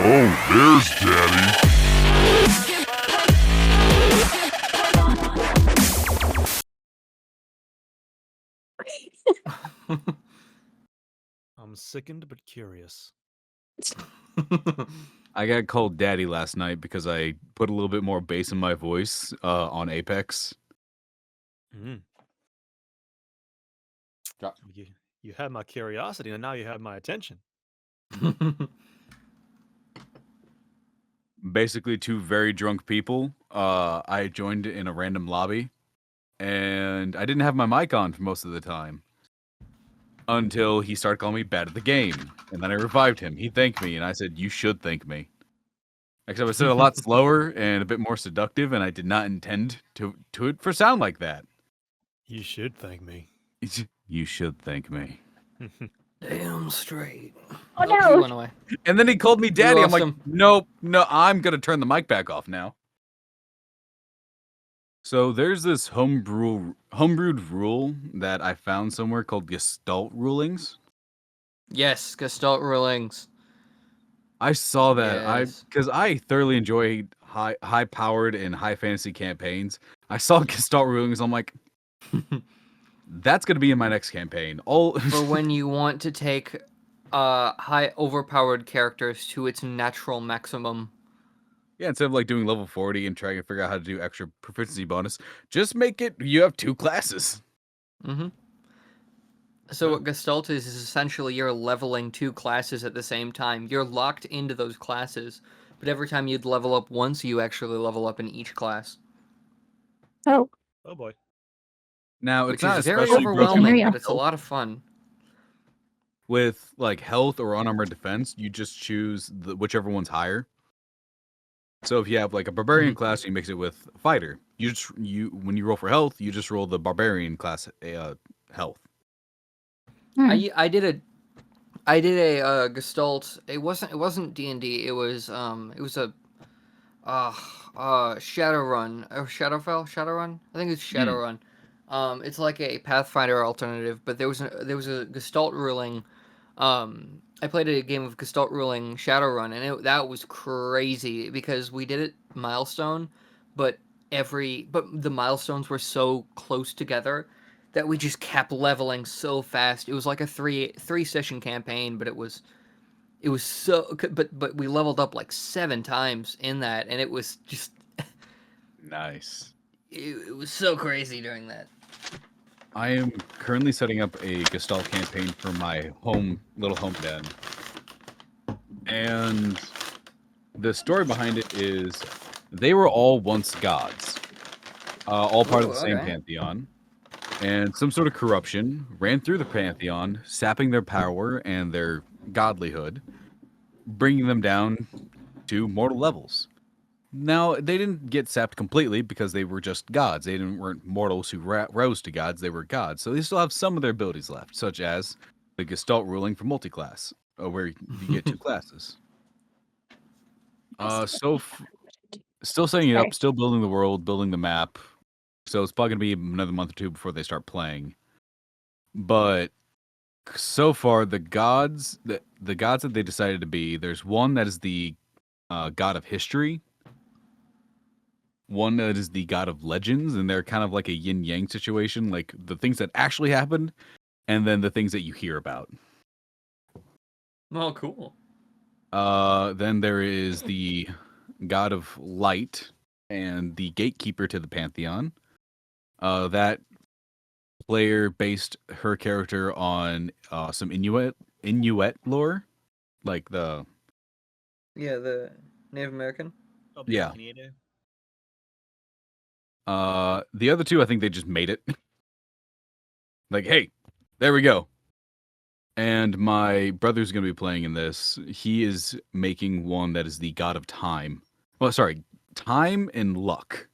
Oh, there's Daddy. I'm sickened but curious. I got called daddy last night because I put a little bit more bass in my voice on Apex. Mm. You had my curiosity, and now you have my attention. Basically, two very drunk people. I joined in a random lobby, and I didn't have my mic on for most of the time. Until he started calling me bad at the game. And then I revived him. He thanked me, and I said, "You should thank me." Except I said it a lot slower and a bit more seductive, and I did not intend to it for sound like that. You should thank me. You should thank me. Damn straight. Oh, Nope, no. he went away. And then he called me daddy. I'm lost like, him. nope, no, I'm gonna turn the mic back off now. So there's this homebrewed rule that I found somewhere called Gestalt rulings. Yes, Gestalt rulings. I saw that Yes. because I thoroughly enjoy high powered and high fantasy campaigns. I saw Gestalt rulings. I'm like, that's gonna be in my next campaign. For when you want to take high overpowered characters to its natural maximum. Yeah, instead of like doing level 40 and trying to figure out how to do extra proficiency bonus, just make it you have 2 classes. Mm-hmm. So what Gestalt is essentially you're leveling 2 classes at the same time. You're locked into those classes, but every time you'd level up once, you actually level up in each class. Oh. Oh boy. Now Which it's not is very especially broken overwhelming, Mario. but it's a lot of fun. with like health or unarmored defense. You just choose whichever one's higher. So if you have like a barbarian class, you mix it with fighter. When you roll for health, you just roll the barbarian class health. I did a Gestalt. It wasn't D&D. It was a Shadowrun or Shadowrun. I think it's Shadowrun. It's like a Pathfinder alternative, but there was a Gestalt ruling. I played a game of Gestalt ruling Shadowrun, and that was crazy because we did it milestone, but the milestones were so close together that we just kept leveling so fast. It was like a three session campaign, but it was so. But we leveled up like 7 times in that, and it was just Nice. it was so crazy doing that. I am currently setting up a Gestalt campaign for my little home den. And the story behind it is they were all once gods. All part of the same pantheon. And some sort of corruption ran through the pantheon, sapping their power and their godlyhood, bringing them down to mortal levels. Now, they didn't get sapped completely because they were just gods. They weren't mortals who rose to gods. They were gods. So they still have some of their abilities left, such as the Gestalt ruling for multiclass, where you get 2 classes. Still setting it up, still building the world, building the map. So it's probably going to be another month or 2 before they start playing. But so far, the gods that they decided to be, there's one that is the god of history. One that is the god of legends, and they're kind of like a yin-yang situation, like the things that actually happened, and then the things that you hear about. Oh, cool. Then there is the god of light and the gatekeeper to the pantheon. That player based her character on some Inuit lore, like the the Native American. Yeah. The other 2, I think they just made it. Like, hey, there we go. And my brother's going to be playing in this. He is making one that is the god of time. Well, sorry, time and luck.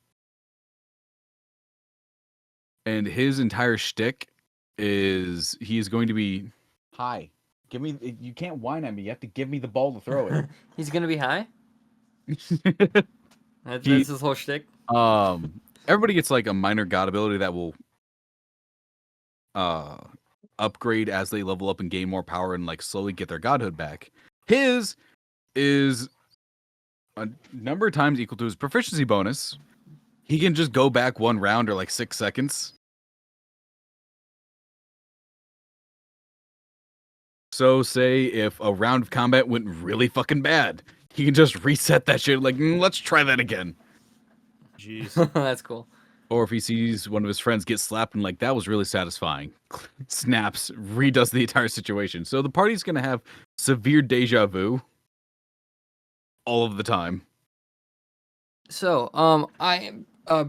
And his entire shtick is he is going to be high. Give me. You can't whine at me. You have to give me the ball to throw it. He's gonna be high. That's his whole shtick. Everybody gets like a minor god ability that will upgrade as they level up and gain more power and like slowly get their godhood back. His is a number of times equal to his proficiency bonus, he can just go back 1 round or like 6 seconds. So say if a round of combat went really fucking bad, he can just reset that shit like, let's try that again. Jeez. That's cool. Or if he sees one of his friends get slapped and like, that was really satisfying. Snaps, redoes the entire situation. So the party's going to have severe deja vu all of the time. So,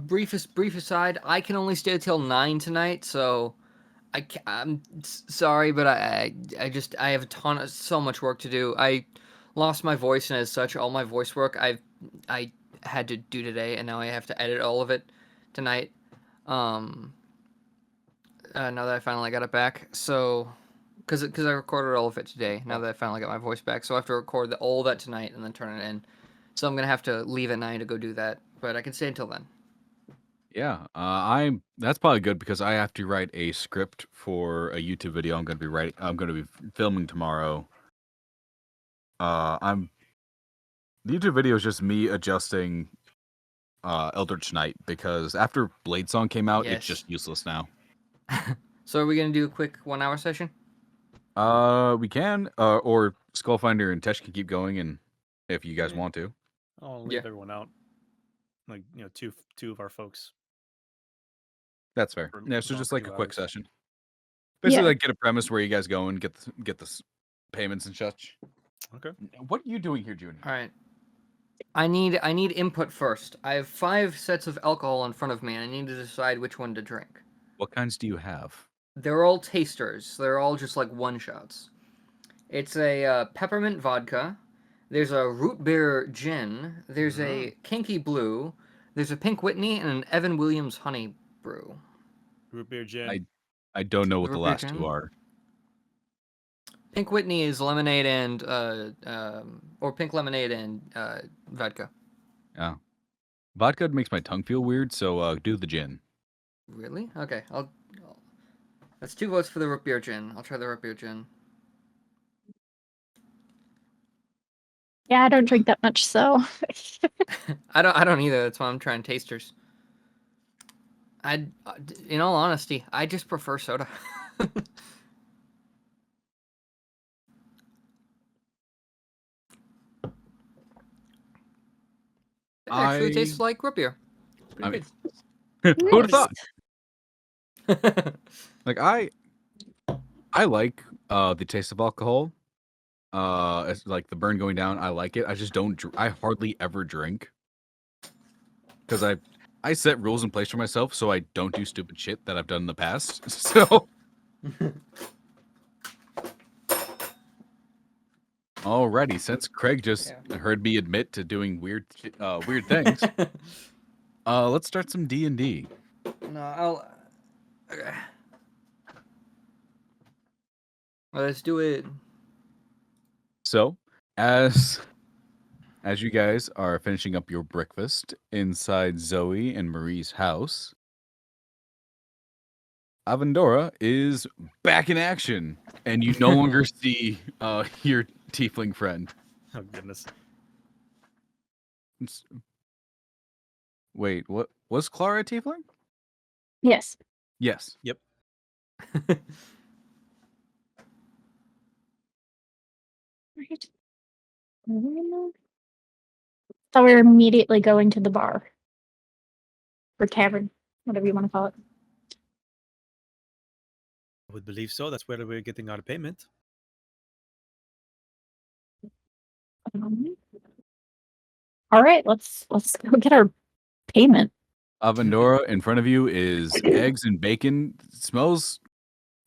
brief aside, I can only stay till 9 tonight, so I'm sorry, but I have so much work to do. I lost my voice, and as such, all my voice work I had to do today, and now I have to edit all of it tonight. Now that I finally got it back, so because I recorded all of it today. Now that I finally got my voice back, so I have to record all that tonight and then turn it in. So I'm gonna have to leave at 9 to go do that, but I can stay until then. Yeah, that's probably good because I have to write a script for a YouTube video I'm going to be filming tomorrow. The YouTube video is just me adjusting Eldritch Knight because after Blade Song came out, it's just useless now. So are we gonna do a quick 1 hour session? We can, or Skullfinder and Teche can keep going, and if you guys want to. I'll leave everyone out. Like, two of our folks. That's fair. For Yeah, so about just like 2 a quick hours. session. Basically, Yeah. like get a premise where you guys go and get the payments and such. Okay. What are you doing here, Junior? All right. I need input first. I have 5 sets of alcohol in front of me, and I need to decide which one to drink. What kinds do you have? They're all tasters. They're all just like one shots. It's a peppermint vodka. There's a root beer gin. There's a kinky blue. There's a pink Whitney and an Evan Williams honey brew. Root beer gin. I don't know what the Root beer last gin? 2 are. Pink Whitney is lemonade and or pink lemonade and vodka. Yeah. Vodka makes my tongue feel weird, so do the gin. Really? Okay, that's 2 votes for the root beer gin. I'll try the root beer gin. Yeah, I don't drink that much, so I don't either. That's why I'm trying tasters. In all honesty, I just prefer soda. It actually tastes like root beer. I Pretty mean, who would have Nice. thought? Like I like the taste of alcohol. It's like the burn going down. I like it. I just don't. I hardly ever drink because I set rules in place for myself so I don't do stupid shit that I've done in the past. So. Alrighty, since Craig just heard me admit to doing weird things, let's start some D&D. No, I'll. Okay. Well, let's do it. So, as you guys are finishing up your breakfast inside Zoe and Marie's house, Avendora is back in action, and you no longer see your tiefling friend. Oh goodness. Wait, what was Clara a tiefling? yes. Yes. Yep. Right. So we're immediately going to the bar. Or tavern, whatever you want to call it. I would believe so. That's where we're getting our payment. All right, let's go get our payment. Avendora in front of you is eggs and bacon. It smells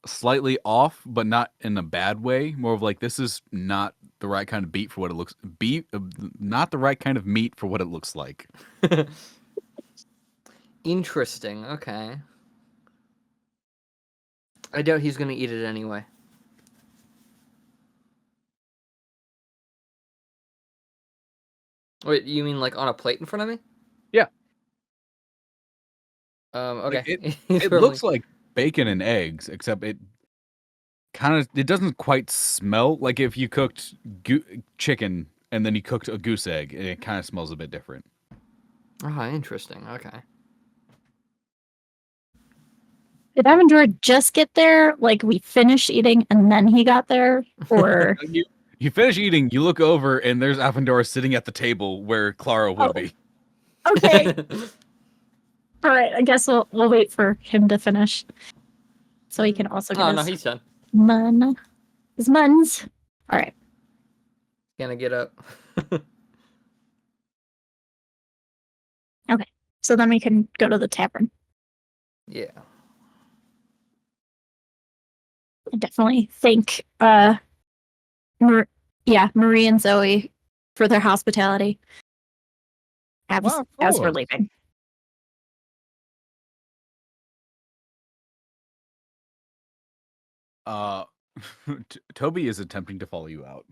slightly off, but not in a bad way. More of like this is not the right kind of beef for what it looks. Not the right kind of meat for what it looks like. Interesting. Okay. I doubt he's gonna eat it anyway. Wait, you mean like on a plate in front of me? Yeah. Okay. Like, it looks like bacon and eggs, except it doesn't quite smell like if you cooked chicken and then he cooked a goose egg, and it kind of smells a bit different. Ah, interesting. Okay. Did Avendor just get there? Like we finished eating and then he got there, or You finish eating, you look over, and there's Avendor sitting at the table where Clara would Oh. be. okay? All right, I guess we'll wait for him to finish, so he can also get Oh his no, he's done. his muns. All right, Gonna get up. so then we can go to the tavern. Yeah. I definitely thank Marie and Zoe for their hospitality as Well, of as we're course. leaving. Toby is attempting to follow you out.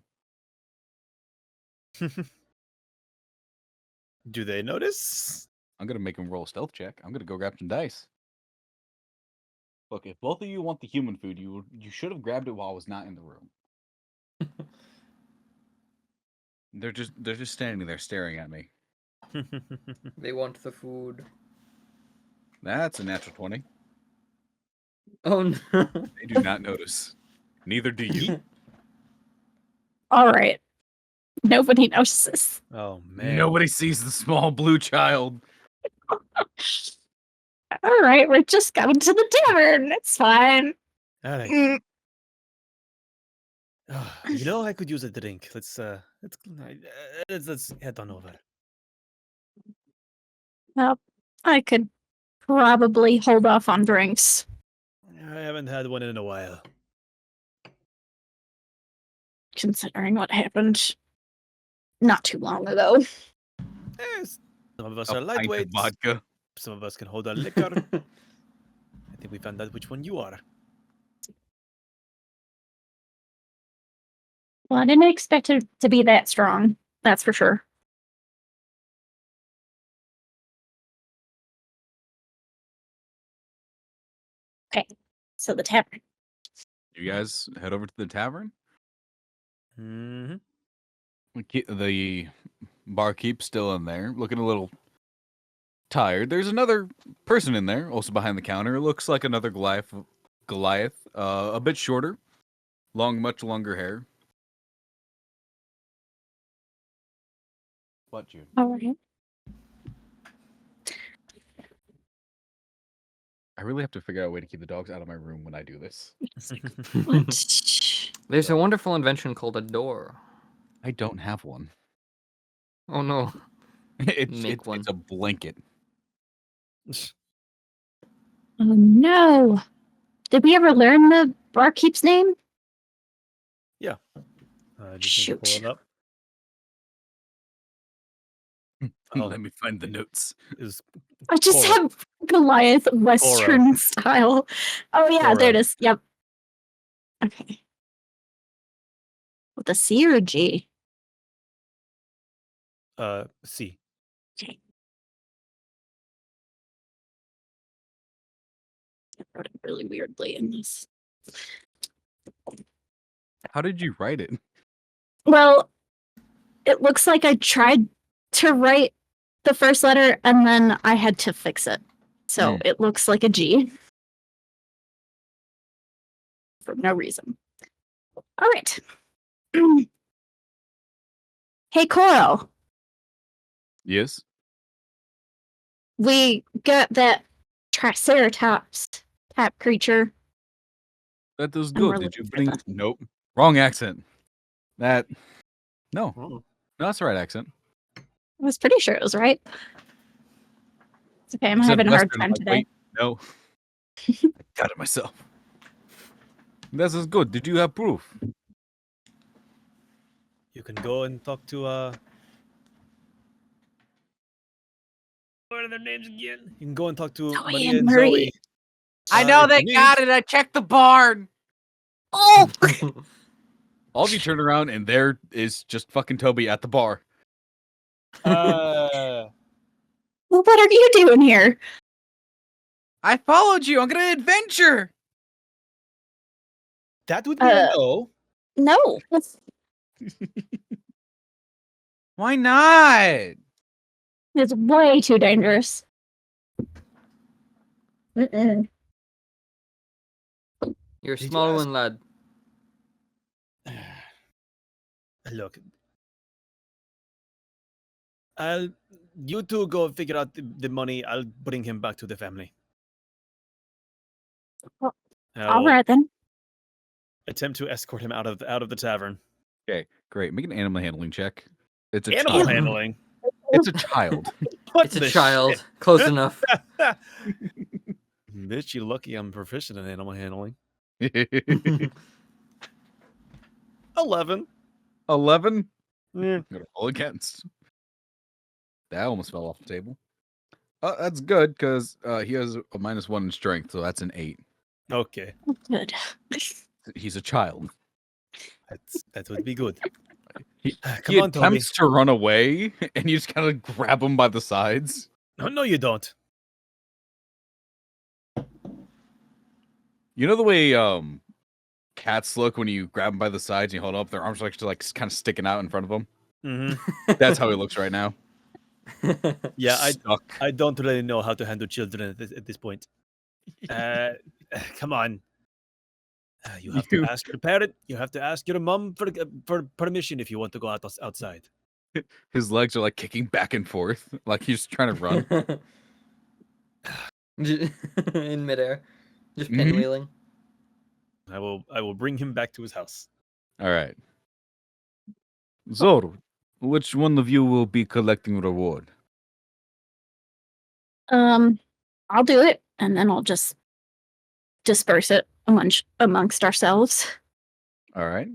Do they notice? I'm gonna make him roll a stealth check. I'm gonna go grab some dice. Look, if both of you want the human food, you should have grabbed it while I was not in the room. They're just standing there staring at me. They want the food. That's a natural 20. Oh no. They do not notice. Neither do you. All right, nobody notices. Oh man. Nobody sees the small blue child. All right, we're just going to the tavern. It's fine. All right. Mm, You know, I could use a drink. Let's head on over. well, I could probably hold off on drinks. I haven't had one in a while. Considering what happened not too long ago. Some of us A are pint of lightweights. vodka. Some of us can hold our liquor. I think we found out which one you are. Well, I didn't expect it to be that strong. That's for sure. Okay, so the tavern. You guys head over to the tavern. Mm-hmm. The barkeep's still in there, looking a little tired. There's another person in there, also behind the counter. It looks like another Goliath, a bit shorter, much longer hair. What, Jude? All right. I really have to figure out a way to keep the dogs out of my room when I do this. What? There's a wonderful invention called a door. I don't have one. Oh no. It's one. it's a blanket. Oh no! Did we ever learn the barkeep's name? Just need to pull Shoot. it up. Oh. Let me find the notes. Is I just Cora. have Goliath Western style. Oh yeah, there it Cora. is. Yep. Okay. With a C or a G? C. Okay. I wrote it really weirdly in this. How did you write it? Well, it looks like I tried to write the first letter and then I had to fix it. So it looks like a G. For no reason. All right. Hey, Coral. Yes. We got that Triceratops type creature. That was And we're good. Did looking you for bring? the- Nope. Wrong accent. No. Oh. No, that's the right accent. I was pretty sure it was right. It's okay, I'm You said having a hard Western, time like, today. wait, no. I got it myself. This is good. Did you have proof? You can go and talk to what are their names again? You can go and talk to Zoe Maria and and Marie. Zoe. I know if they you need. got it. I checked the barn. Oh! All of you turn around and there is just fucking Toby at the bar. Well, what are you doing here? I followed you. I'm gonna adventure. That would be a Uh, no. No. Why not? It's way too dangerous. Mm-mm. You're a Did you small ask- one, lad. Look, you two go figure out the money. I'll bring him back to the family. Well, I All will right then. attempt to escort him out of the tavern. Okay, great. Make an animal handling check. It's a Animal child. handling. It's a child. What It's a the child. shit? Close enough. Bitch, you lucky I'm proficient in animal handling. 11. 11. Yeah. Gotta roll against. That almost fell off the table. Oh, that's good because he has a -1 in strength, so that's an 8. Okay, Good. He's a child. that would be good. He Come on, Toby. attempts to run away, and you just kind of grab him by the sides. No, you don't. You know the way cats look when you grab them by the sides and you hold up, their arms are like kind of sticking out in front of them. Mm-hmm. That's how he looks right now. Yeah, Stuck. I don't really know how to handle children at this point. Come on. You have to ask your parent. You have to ask your mom for permission if you want to go outside. His legs are like kicking back and forth, like he's trying to run. In midair. Just Mhm. pinwheeling. I will bring him back to his house. All right. Zoro, which one of you will be collecting reward? I'll do it, and then I'll just disperse it amongst ourselves. All right.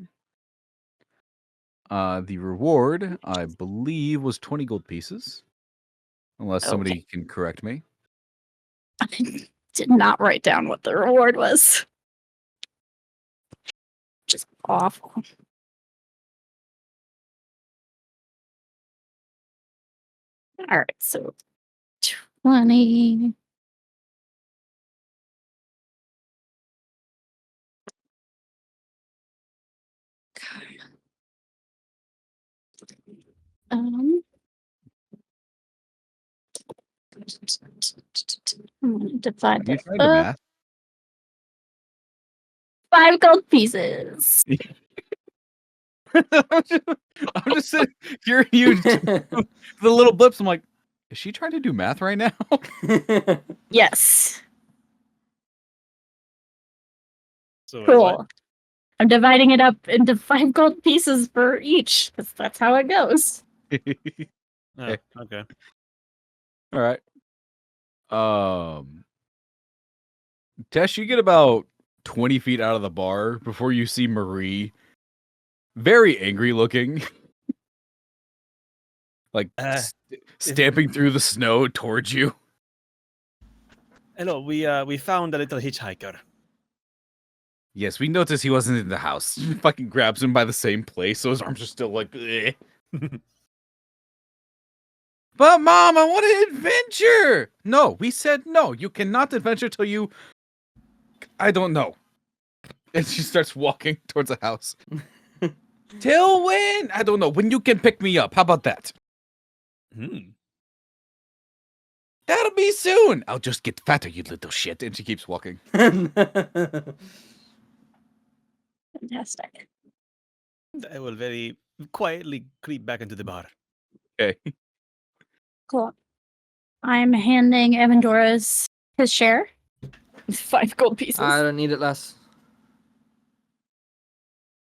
The reward, I believe, was 20 gold pieces. Unless somebody can correct me. I did not write down what the reward was. Just awful. All right, so 20. Okay. I'm gonna divide Have you that tried the up. math? 5 gold pieces. I'm just sitting here, the little blips. I'm like, is she trying to do math right now? Yes. So Cool. what? I'm dividing it up into 5 gold pieces for each, because that's how it goes. Oh, okay. All right. Tesh, you get about 20 feet out of the bar before you see Marie, very angry looking, like stamping through the snow towards you. Hello, we found a little hitchhiker. Yes, we noticed he wasn't in the house. Fucking grabs him by the same place, so his arms are still like. Bleh. But Mom, I want an adventure. No, we said no. You cannot adventure till you. I don't know. And she starts walking towards the house. Till when? I don't know. When you can pick me up. How about that? That'll be soon. I'll just get fatter, you little shit. And she keeps walking. Fantastic. I will very quietly creep back into the bar. Okay. Cool. I'm handing Avendora's his share. 5 gold pieces. I don't need it, Les.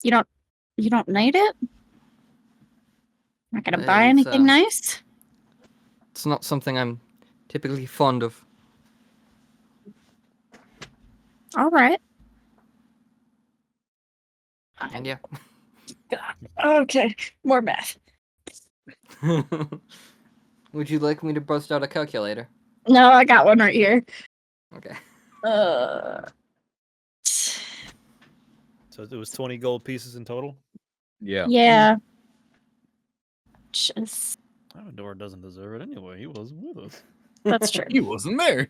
You don't need it? Not gonna buy It's, anything nice? It's not something I'm typically fond of. All right. And yeah. Okay. More math. Would you like me to bust out a calculator? No, I got one right here. Okay. So it was 20 gold pieces in total. Yeah. Yeah. Just Avendor doesn't deserve it anyway. He wasn't with us. that's true. He wasn't there.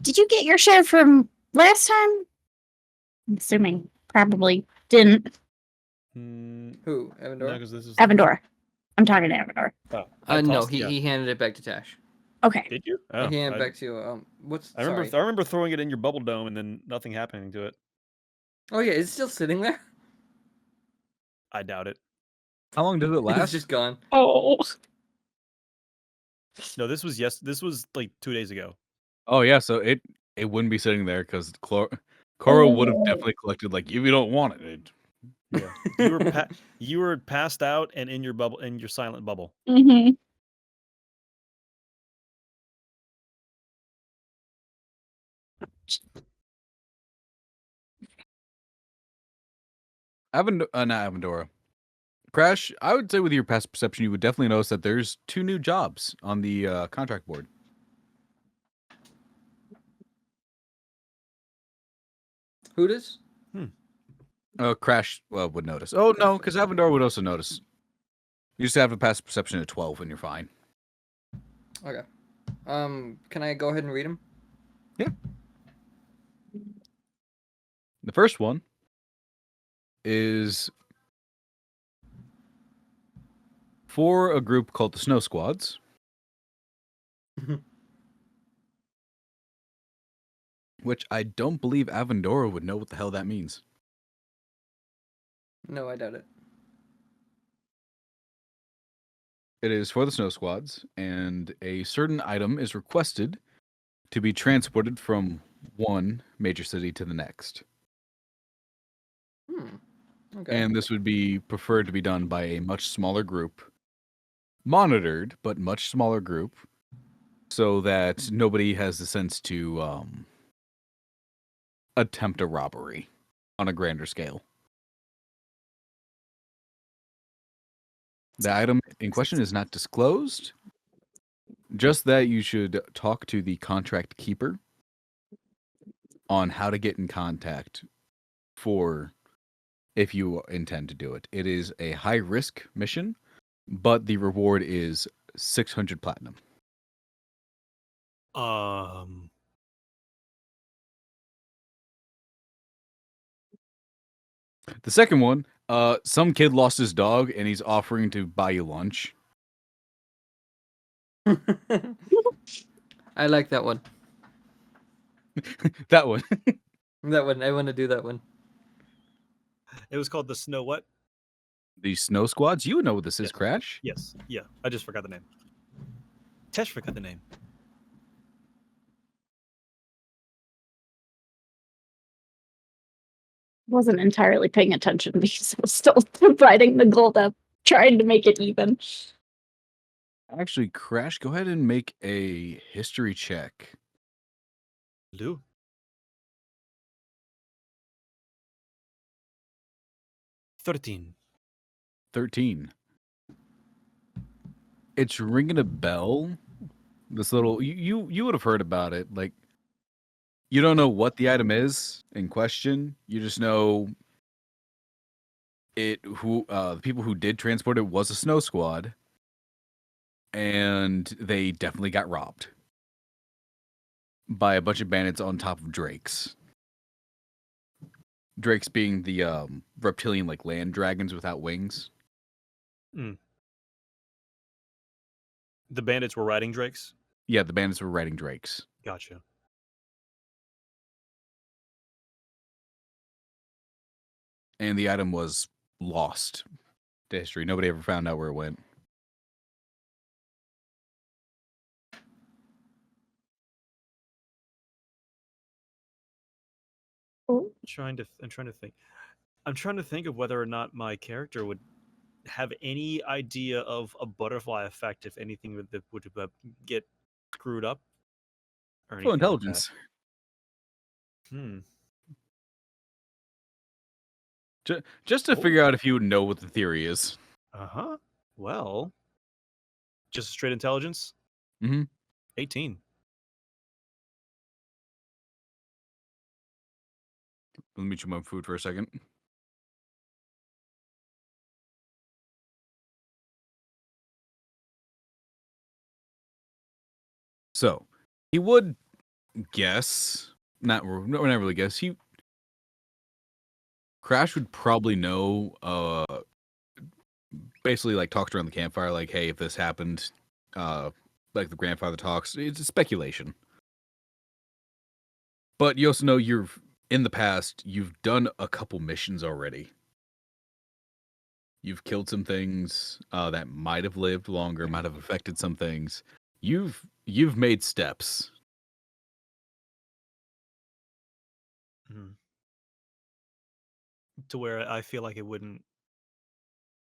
Did you get your share from last time? I'm assuming probably didn't. Who? No, Evandor? because this is Avendor. I'm talking to Avendor. Oh, I No, tossed- yeah. he handed it back to Tash. Okay. Did you? Or Oh, he handed I, it back to what's? I remember. Sorry. I remember throwing it in your bubble dome and then nothing happening to it. Oh yeah, it's still sitting there. I doubt it. How long does it It's last? just gone. Oh. No, this was This was like 2 days ago. Oh yeah, so it wouldn't be sitting there because Cora would have definitely collected. Like, if you don't want it, Yeah, you were passed out and in your bubble, in your silent bubble. Mm-hmm. not Avendora. Crash, I would say with your past perception, you would definitely notice that there's 2 new jobs on the contract board. Who does? Crash would notice. Oh no, because Avendor would also notice. You just have a passive perception at 12, and you're fine. Okay. Can I go ahead and read them? Yeah. The first one is for a group called the Snow Squads. Which I don't believe Avendora would know what the hell that means. No, I doubt it. It is for the Snow Squads, and a certain item is requested to be transported from one major city to the next. Okay. And this would be preferred to be done by a much smaller group. Monitored, but much smaller group, so that nobody has the sense to attempt a robbery on a grander scale. The item in question is not disclosed, just that you should talk to the contract keeper on how to get in contact for if you intend to do it. It is a high risk mission, but the reward is 600 platinum. The second one, some kid lost his dog and he's offering to buy you lunch. I like that one. That one. That one. I want to do that one. It was called the Snow what? The Snow Squads, you would know what this is, Yes. Crash. Yes. Yeah. I just forgot the name. Teche forgot the name. Wasn't entirely paying attention because I was still dividing the gold up, trying to make it even. Actually, Crash, go ahead and make a history check. Lou. $13. 13. It's ringing a bell. This little you would have heard about it. Like, you don't know what the item is in question. You just know the people who did transport it was a snow squad, and they definitely got robbed by a bunch of bandits on top of drakes. Drakes being the reptilian, like, land dragons without wings. The bandits were riding drakes. Yeah, the bandits were riding drakes. Gotcha. And the item was lost to history. Nobody ever found out where it went. Oh. I'm trying to think. I'm trying to think of whether or not my character would have any idea of a butterfly effect if anything would get screwed up. Or Full anything like that. intelligence. Just to figure out if you would know what the theory is. Well, just straight intelligence. 18. Let me chew my food for a second. So, he would guess, not really guess, Crash would probably know. Basically, like talked around the campfire, like, "Hey, if this happened, like the grandfather talks, it's a speculation." But you also know in the past, you've done a couple missions already. You've killed some things that might have lived longer, might have affected some things. You've made steps. Mhm. To where I feel like it wouldn't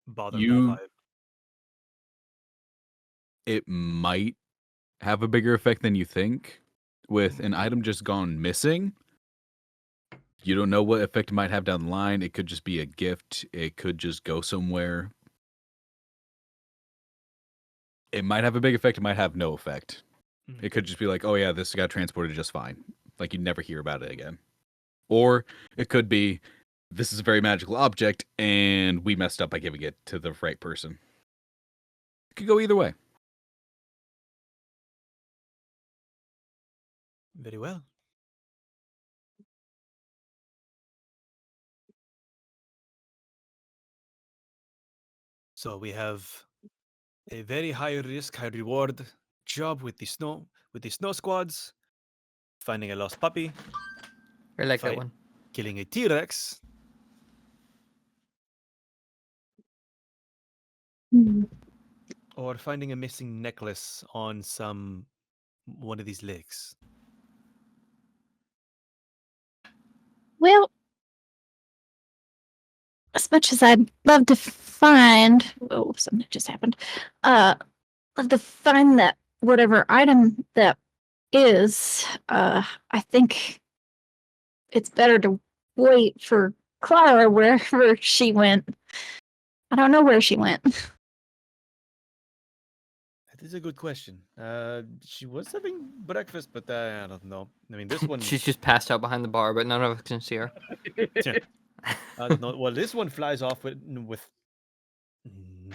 bother my You vibe. It might have a bigger effect than you think. With an item just gone missing, you don't know what effect it might have down the line. It could just be a gift. It could just go somewhere. It might have a big effect. It might have no effect. Mhm. It could just be like, oh yeah, this got transported just fine. Like you never hear about it again. Or it could be, this is a very magical object and we messed up by giving it to the right person. It could go either way. Very well. So we have a very high risk, high reward job with the snow squads, finding a lost puppy, I like that Fight. one. killing a T-Rex, Hmm. or finding a missing necklace on one of these lakes. Well, as much as I'd love to find, oh, something just happened. Love to find that whatever item that is. I think it's better to wait for Clara wherever she went. I don't know where she went. That is a good question. She was having breakfast, but I don't know. I mean, this one. She's just passed out behind the bar, but none of us can see her. No, well, this one flies off with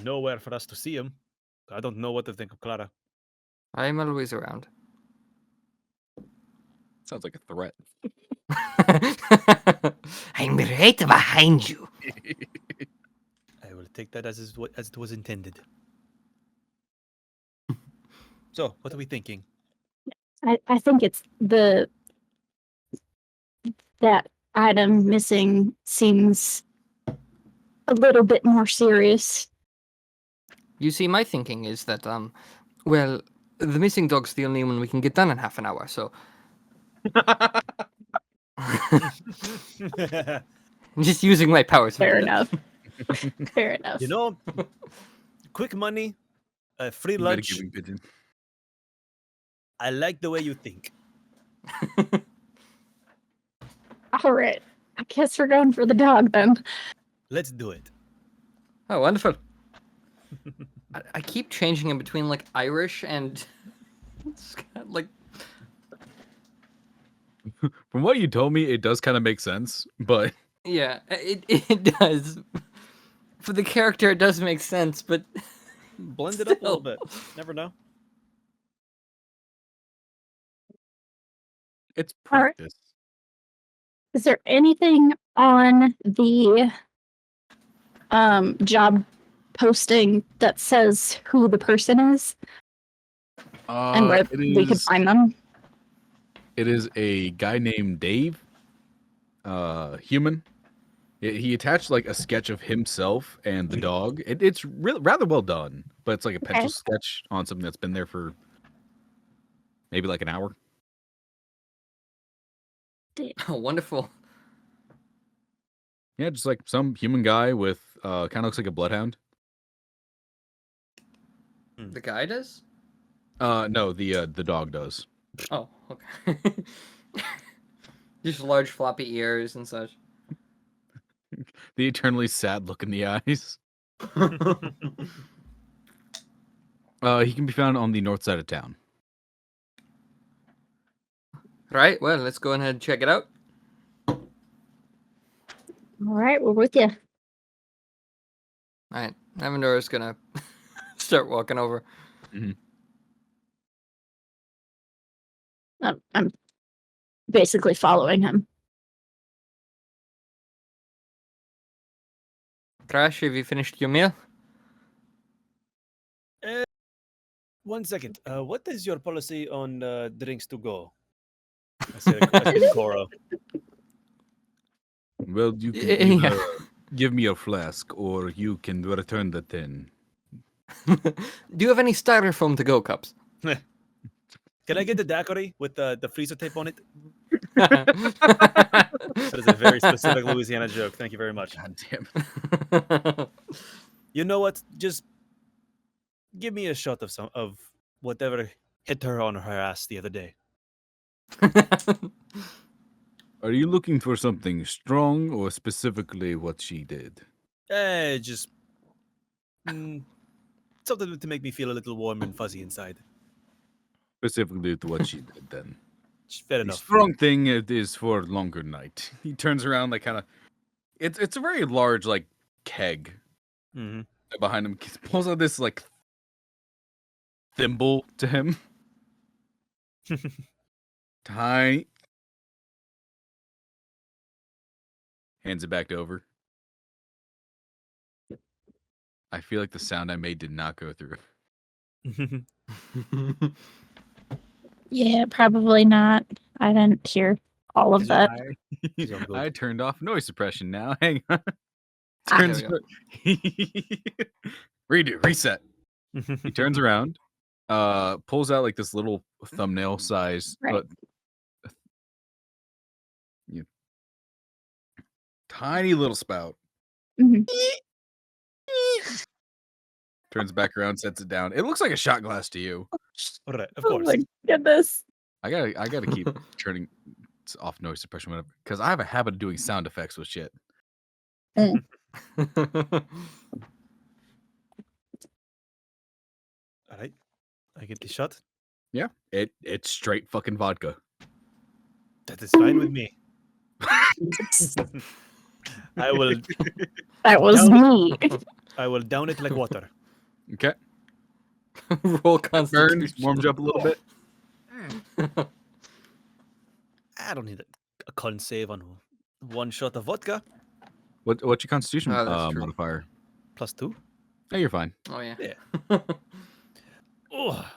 nowhere for us to see him. I don't know what to think of Clara. I'm always around. Sounds like a threat. I'm right behind you. I will take that as it was intended. So, what are we thinking? I think it's that item missing seems a little bit more serious. You see, my thinking is that, well, the missing dog's the only one we can get done in half an hour, so. I'm just using my powers. Fair enough. Fair enough. You know, quick money, free You better lunch. give him pigeon. I like the way you think. All right. I guess we're going for the dog then. Let's do it. Oh, wonderful. I keep changing in between, like, Irish and. like. From what you told me, it does kind of make sense, but Yeah, it does. For the character, it does make sense, but. Blend it up a little Still. bit. Never know. it's All right. practice. Is there anything on the job posting that says who the person is and where we could find them? It is a guy named Dave, human. He attached like a sketch of himself and the dog. It's rather well done, but it's like a pencil sketch on something that's been there for maybe like an hour. Oh, wonderful. Yeah, just like some human guy with kind of looks like a bloodhound. The guy does? No, the dog does. Oh, okay. Just large floppy ears and such. The eternally sad look in the eyes. He can be found on the north side of town. Right, well, let's go ahead and check it out. All right, we're with you. Alright, Avendora's gonna start walking over. I'm basically following him. Crash, have you finished your meal? 1 second. What is your policy on drinks to go? I said to Coro. Well, you can Yeah. either give me a flask, or you can return the tin. Do you have any styrofoam to go cups? Can I get the daiquiri with the freezer tape on it? That is a very specific Louisiana joke. Thank you very much. God damn. You know what? Just give me a shot of whatever hit her on her ass the other day. Are you looking for something strong, or specifically what she did? Just something to make me feel a little warm and fuzzy inside. Specifically to what she did, then. Fair The enough. strong thing it is for longer night. He turns around, like, kind of. It's a very large, like, keg Mm-hmm. behind him. He pulls out this, like, thimble to him. Tiny. Hands it back over. I feel like the sound I made did not go through. Yeah, probably not. I didn't hear all of that. I turned off noise suppression now. Hang on. There Turns we redo, reset. He turns around, pulls out like this little thumbnail size, Right. tiny little spout. Mhm. Turns back around, sets it down. It looks like a shot glass to you. All right, of Oh course. my goodness. I gotta keep turning off noise suppression whenever, because I have a habit of doing sound effects with shit. All right, I get the shot. Yeah, it's straight fucking vodka. That is fine with me. I will That was me. down it like water. Okay, Roll burns, constitution. warms you up a little bit. I don't need a con save on one shot of vodka. What's your constitution Oh, that's true. modifier? +2. Hey, you're fine. Oh yeah. Yeah. Oh,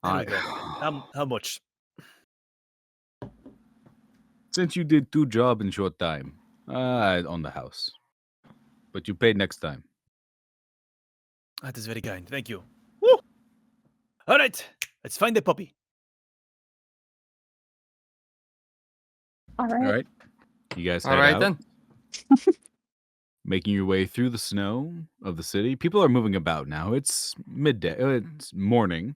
there we go. I, How much? since you did 2 jobs in short time, on the house, but you pay next time. That is very kind. Thank you. Woo! All right, let's find the puppy. All All right. right, you guys head All right out, then. making your way through the snow of the city. People are moving about now. It's midday. It's morning,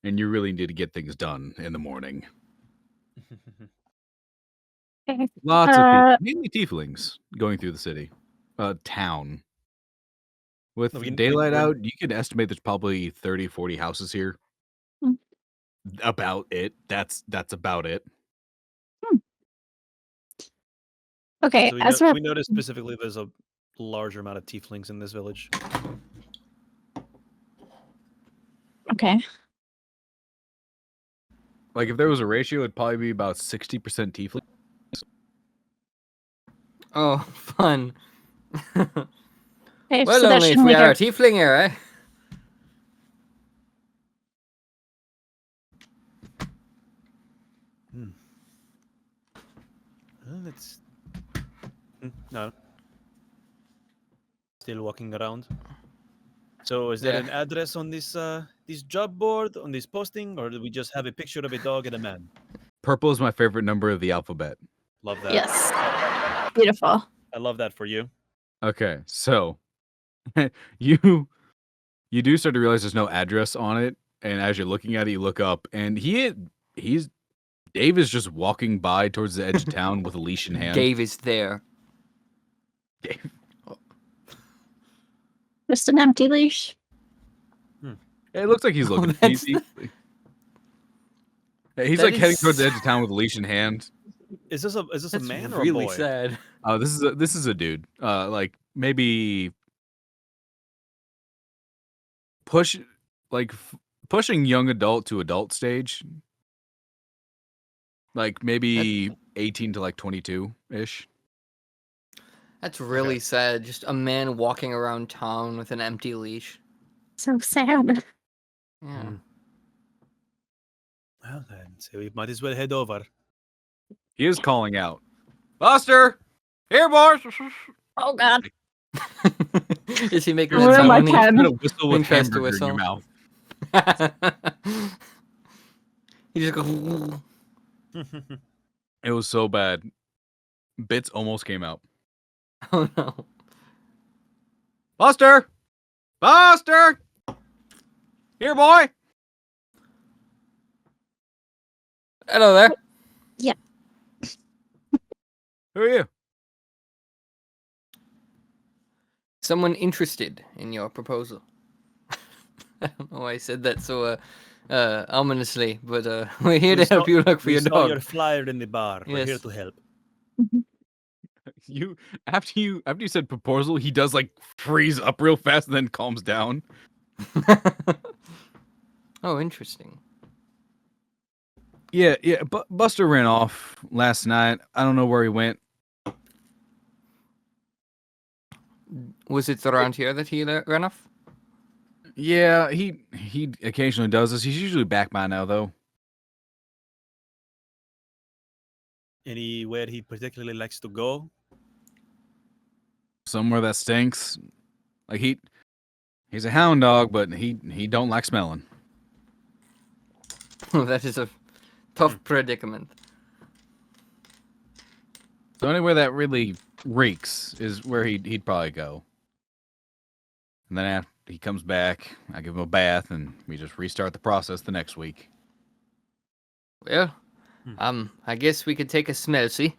and you really need to get things done in the morning. Okay. Lots of people, mainly tieflings, going through the city, town. With No, daylight we're- out, you can estimate there's probably 30, 40 houses here. Hmm. About it. That's about it. Okay. So As we noticed specifically there's a larger amount of tieflings in this village. okay. Like, if there was a ratio, it'd probably be about 60% tiefling. Oh, fun. Okay, Well, so that only if shouldn't we make are our a tiefling here, eh? Let's. No. Still walking around. So, is there Yeah. an address on this job board, on this posting, or do we just have a picture of a dog and a man? Purple is my favorite number of the alphabet. Love that. Yes. Beautiful. I love that for you. Okay, so you do start to realize there's no address on it, and as you're looking at it, you look up, and Dave is just walking by towards the edge of town with a leash in hand. Dave is there. Dave. Just an empty leash. It looks like he's looking. that's He's That like heading towards the is- edge of town with a leash in hand. Is this a That's man or really a boy? sad. Oh, this is a dude. Like maybe pushing young adult to adult stage. Like maybe 18 to like 22 ish. That's really sad. Just a man walking around town with an empty leash. So sad. Yeah. Hmm. Well then, so we might as well head over. He is calling out. Buster! Here, boys! Oh God. Is he making Where that am I sound? pen? Put a whistle with He tries to hamburger in your whistle. mouth. He just goes. It was so bad. Bits almost came out. Oh no. Buster! Buster! Here, boy! Hello there. Who are you? Someone interested in your proposal. I don't know why I said that so ominously, but we're here to help you look for We your saw dog. your flyer in the bar. We're here Yes. to help. You after you said proposal, he does like freeze up real fast and then calms down. Oh, interesting. Yeah. Buster ran off last night. I don't know where he went. Was it around here that he ran off? Yeah, he occasionally does this. He's usually back by now, though. Anywhere he particularly likes to go? Somewhere that stinks. Like he's a hound dog, but he don't like smelling. That is a tough predicament. So anywhere that really reeks is where he'd probably go. And then after he comes back, I give him a bath, and we just restart the process the next week. Well, I guess we could take a smell, see?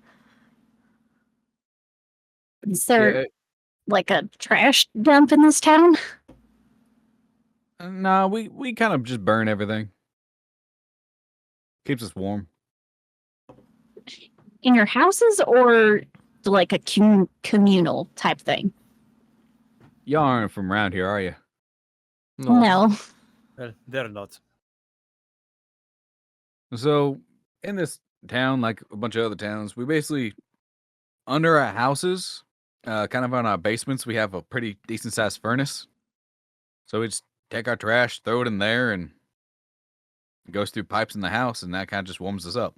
Is there Yeah, like a trash dump in this town? no, we kind of just burn everything. Keeps us warm. In your houses or like a communal type thing? Y'all aren't from around here, are you? No. Well, they're not. So in this town, like a bunch of other towns, we basically under our houses, kind of on our basements, we have a pretty decent sized furnace. So we just take our trash, throw it in there, and it goes through pipes in the house, and that kind of just warms us up.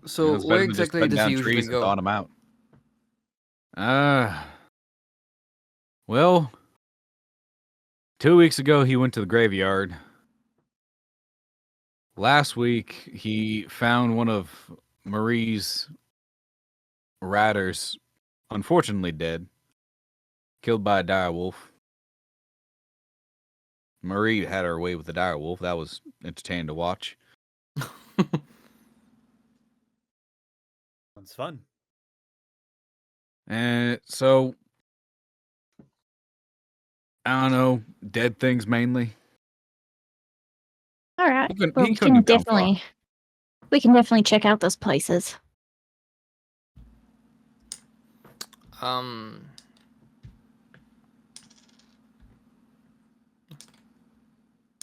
So It's better where than just exactly cutting does down he usually trees and go? thawing them out. Well, 2 weeks ago he went to the graveyard. Last week he found one of Marie's riders, unfortunately dead, killed by a dire wolf. Marie had her way with the dire wolf. That was entertaining to watch. Sounds fun. And so, I don't know, dead things mainly. All right. He couldn't- Well, he couldn't have gone far. we can definitely check out those places.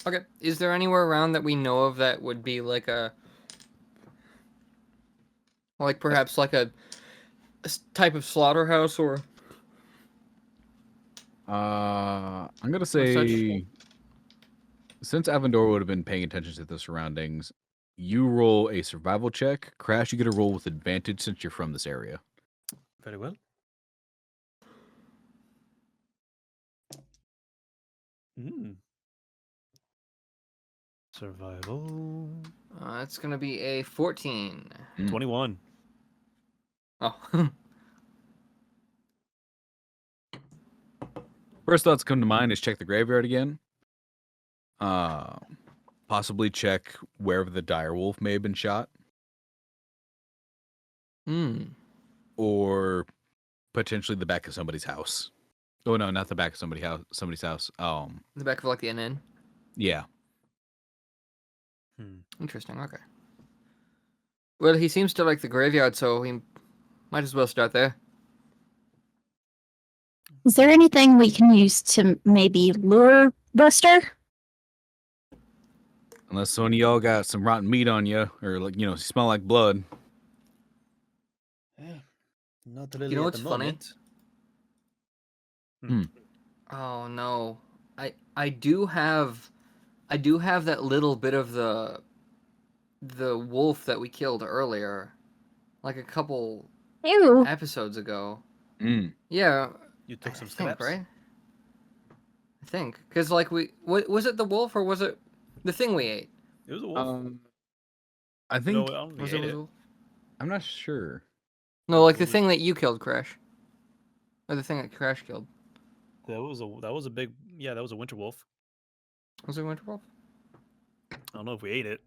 Okay. Is there anywhere around that we know of that would be like perhaps like a type of slaughterhouse or? I'm gonna say, since Avendor would have been paying attention to the surroundings, you roll a survival check. Crash, you get a roll with advantage since you're from this area. Very well. Survival. It's gonna be a 14. 21. Oh. First thoughts come to mind is check the graveyard again. Possibly check wherever the dire wolf may have been shot, or potentially the back of somebody's house. Oh no, not the back of somebody's house. The back of like the inn. Yeah. Interesting. Okay. Well, he seems to like the graveyard, so we might as well start there. Is there anything we can use to maybe lure Buster? Unless some of y'all got some rotten meat on you, or like, you smell like blood. Not really You know at the what's funny? moment. Oh no, I do have that little bit of the wolf that we killed earlier, like a couple Ew. episodes ago. Mm. Yeah, You I took some think, scraps. right? I think because like was it the wolf or was it the thing we ate? It was a wolf. I think No, I don't think Was we it ate was it. a wolf? I'm not sure. No, like It the was- thing that you killed, Crash, or the thing that Crash killed. That was a big, yeah, that was a winter wolf. Was it a winter wolf? I don't know if we ate it.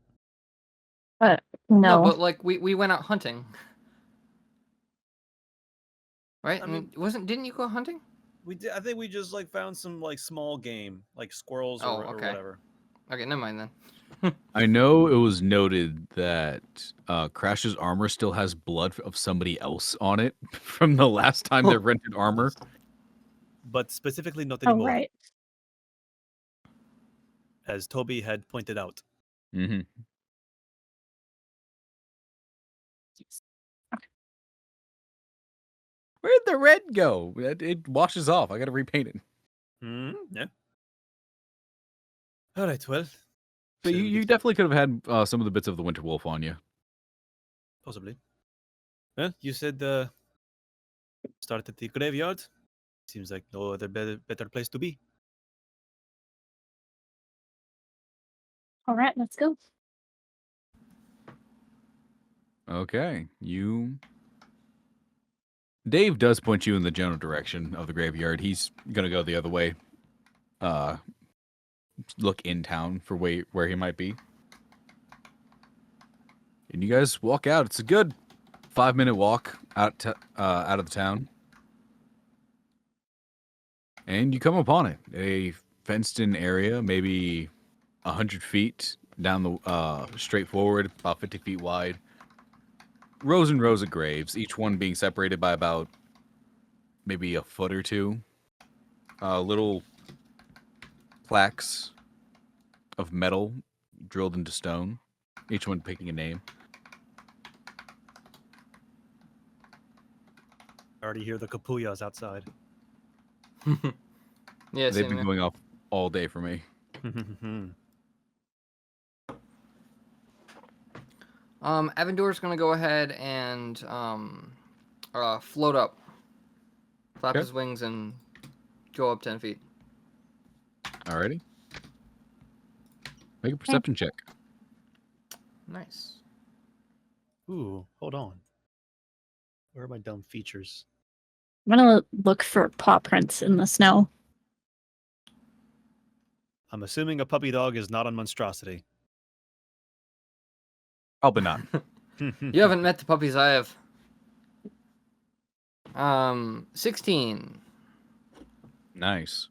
But No, no. but like we went out hunting, right? I I mean, mean- didn't you go hunting? We did. I think we just like found some like small game, like squirrels Oh, or okay. whatever. Okay, never mind then. I know it was noted that Crash's armor still has blood of somebody else on it from the last time they rented armor. But specifically not Oh, anymore, right. as Toby had pointed out. Mm-hmm. Where'd the red go? It washes off. I gotta repaint it. Yeah. All right. Well, So said we you could- definitely could have had some of the bits of the Winter Wolf on you. possibly. Well, you said start at the graveyard. Seems like no other better place to be. All right, let's go. Okay, Dave does point you in the general direction of the graveyard. He's gonna go the other way. Look in town for where he might be. And you guys walk out. It's a good 5-minute walk out of the town. And you come upon it. A fenced-in area, maybe 100 feet down the straight forward, about 50 feet wide. Rows and rows of graves, each one being separated by about maybe a foot or two. Little plaques of metal drilled into stone, each one picking a name. I already hear the kapuyas outside. Yeah, They've same been here. going off all day for me. Avendor's gonna go ahead and float up, flap Okay. his wings, and go up 10 feet. Alrighty. Make a perception check. Nice. Ooh, hold on. Where are my dumb features? I'm gonna look for paw prints in the snow. I'm assuming a puppy dog is not on monstrosity. Probably not. You haven't met the puppies I have. 16. Nice.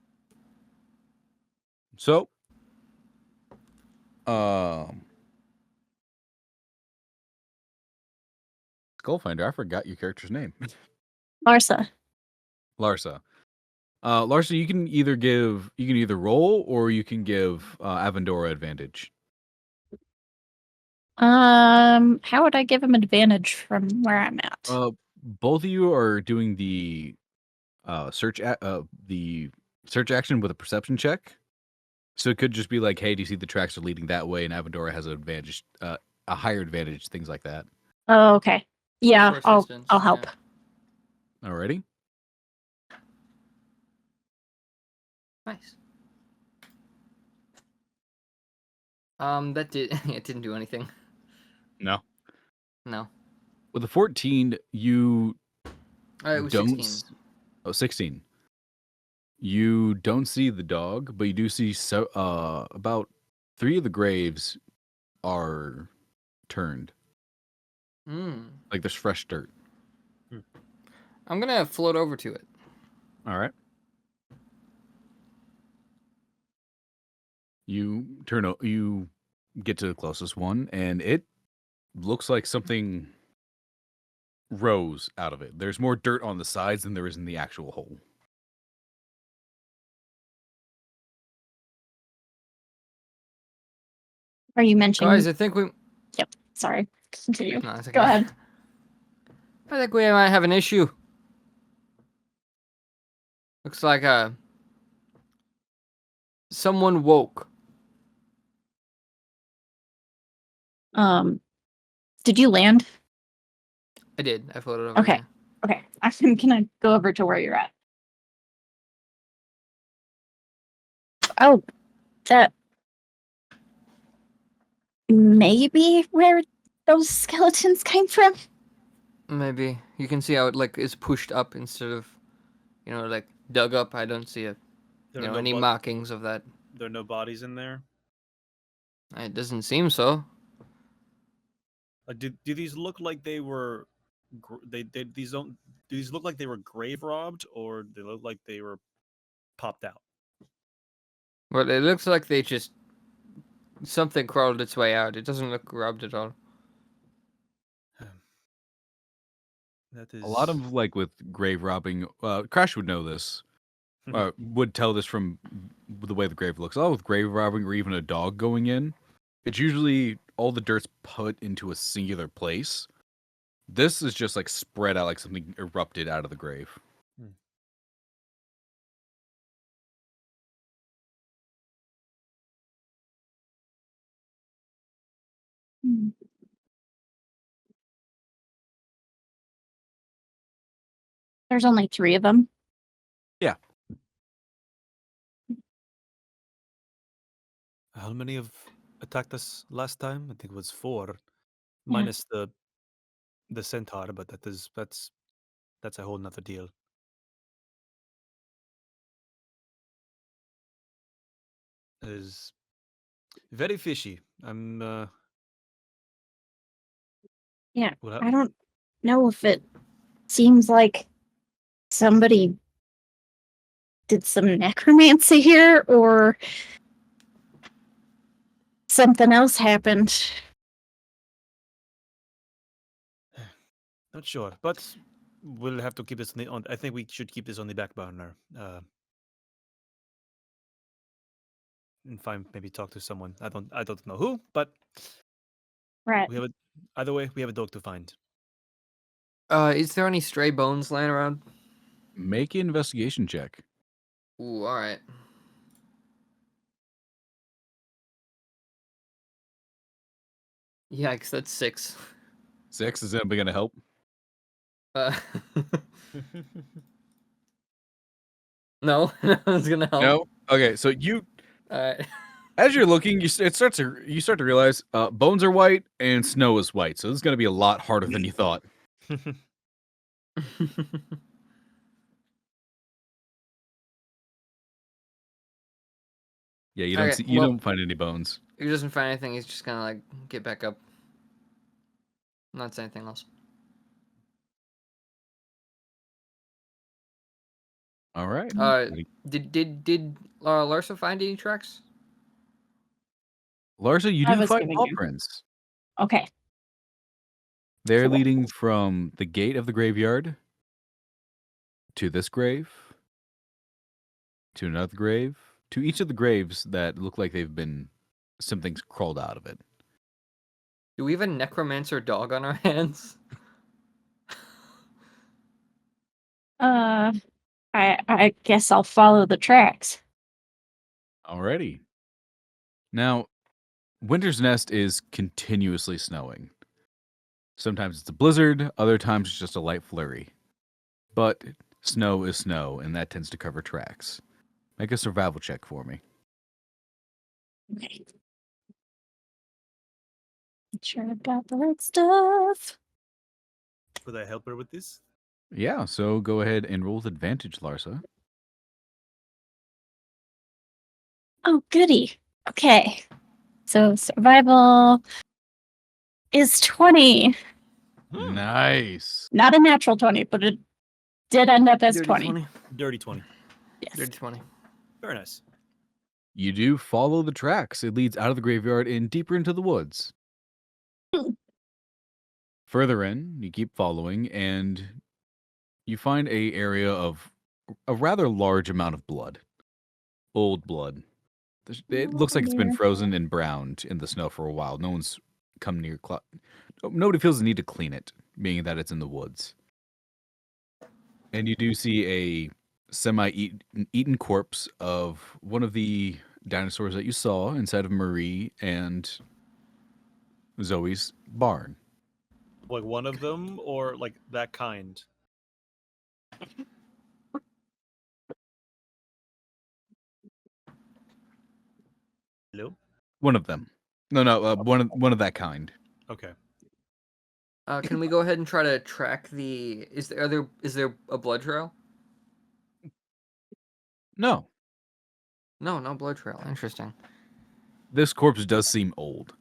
So, Skullfinder, I forgot your character's name. Larsa. Larsa. Larsa, you can either roll or you can give Avendora advantage. How would I give him advantage from where I'm at? Both of you are doing the search action with a perception check. So it could just be like, hey, do you see the tracks are leading that way? And Avendora has an advantage, a higher advantage, things like that. Oh, okay. Yeah, First I'll instance, help. yeah. Alrighty. Nice. That it didn't do anything. No. No. With a 14, you It was don't 16. 16. You don't see the dog, but you do see about 3 of the graves are turned. Like there's fresh dirt. I'm gonna float over to it. All right. You get to the closest one, and it looks like something rose out of it. There's more dirt on the sides than there is in the actual hole. Are you mentioning? Guys, I think we. Yep. Sorry. Continue. No, it's okay. Go ahead. I think we might have an issue. Looks like someone woke. Did you land? I did. I floated over. Okay. Yeah. Okay. I'm gonna go over to where you're at. Oh, that maybe where those skeletons came from. Maybe you can see how it like is pushed up instead of, like dug up. I don't see it. There are Any markings of that. there are no bodies in there. It doesn't seem so. Do these look like they were? These don't. Do these look like they were grave robbed, or they look like they were popped out? But it looks like they just something crawled its way out. It doesn't look robbed at all. That is A lot of like with grave robbing. Crash would know this. Would tell this from the way the grave looks. A lot with grave robbing, or even a dog going in, it's usually all the dirt's put into a singular place. This is just like spread out, like something erupted out of the grave. There's only 3 of them. Yeah. How many have attacked us last time? I think it was 4, Yeah. minus the centaur, but that's a whole nother deal. It is very fishy. I'm Yeah. what I don't know if it seems like somebody did some necromancy here or something else happened. Not sure, but we'll have to keep this on. I think we should keep this on the back burner. And find maybe talk to someone. I don't know who, but Right. we have either way we have a dog to find. Is there any stray bones laying around? Make an investigation check. Ooh, all right. Yikes, that's 6. 6 is anybody gonna help? Uh, no, no one's gonna help. No. Okay, so you, All right. as you're looking, you start to realize bones are white and snow is white. So this is gonna be a lot harder than you thought. Yeah, you don't Okay, you well- don't find any bones. If he doesn't find anything, he's just gonna like get back up. Not say anything else. All right. Did Larsa find any tracks? Larsa, you I do was find giving paw you- prints. Okay. They're Cool. leading from the gate of the graveyard to this grave, to another grave, to each of the graves that look like they've been something's crawled out of it. Do we have a necromancer dog on our hands? I guess I'll follow the tracks. Alrighty. Now, Winter's Nest is continuously snowing. Sometimes it's a blizzard, other times it's just a light flurry. But snow is snow, and that tends to cover tracks. Make a survival check for me. Okay. Make sure I've got the right stuff. Could I help her with this? Yeah, so go ahead and roll with advantage, Larsa. Oh, goody. Okay. So survival is 20. Nice. Not a natural 20, but it did end up as Dirty 20. Dirty 20. Yes. Dirty 20. Very nice. You do follow the tracks. It leads out of the graveyard and deeper into the woods. Further in, you keep following, and you find a area of a rather large amount of blood. Old blood. It looks like it's been dear. frozen and browned in the snow for a while. No one's come near. Nobody feels the need to clean it meaning that it's in the woods. And you do see a semi-eaten corpse of one of the dinosaurs that you saw inside of Marie and Zoe's barn. Like one of them, or like that kind? Hello? One of them. No, one of that kind. Okay. Can we go ahead and try to track the? Is there a blood trail? No, No, no blood trail. Interesting. this corpse does seem old.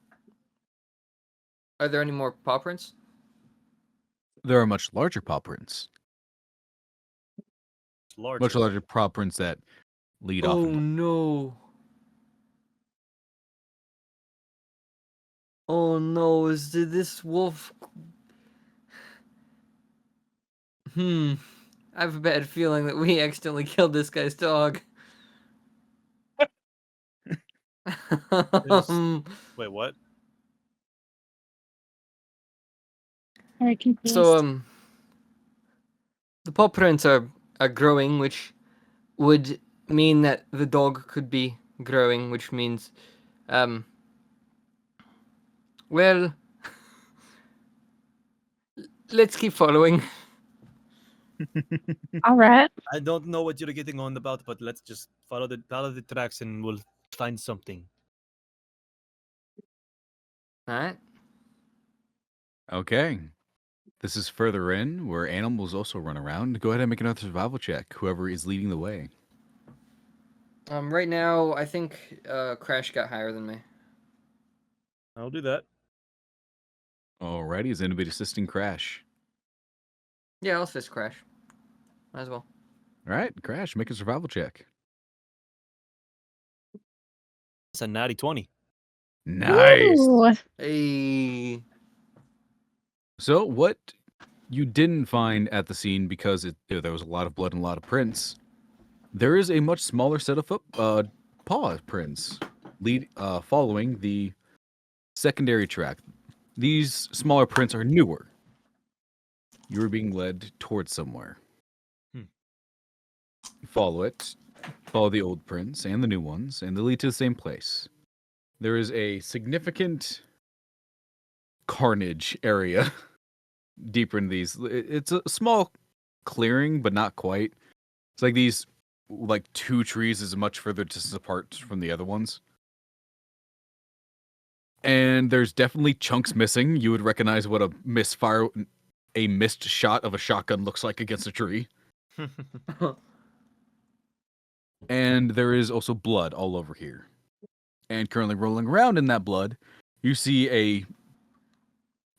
Are there any more paw prints? There are much larger paw prints. It's larger. Much larger paw prints that lead off. Oh Into... no! Oh no! Did this wolf? I have a bad feeling that we accidentally killed this guy's dog. Wait, what? Very confused. So the paw prints are growing, which would mean that the dog could be growing, which means well, let's keep following. All right. I don't know what you're getting on about, but let's just follow the tracks and we'll find something. All right. Okay. This is further in where animals also run around. Go ahead and make another survival check. Whoever is leading the way. Right now, I think Crash got higher than me. I'll do that. Alrighty, is anybody assisting Crash? Yeah, I'll assist Crash. Might as well. Alright, Crash, make a survival check. It's a natty 20. Nice. Ooh. Hey. So what you didn't find at the scene, because there was a lot of blood and a lot of prints, there is a much smaller set of paw prints following the secondary track. These smaller prints are newer. You are being led towards somewhere. Follow it. Follow the old prints and the new ones, and they lead to the same place. There is a significant carnage area deeper in these. It's a small clearing, but not quite. It's like these, like 2 trees is much further distance apart from the other ones. And there's definitely chunks missing. You would recognize what a missed shot of a shotgun looks like against a tree. And there is also blood all over here. And currently rolling around in that blood, you see a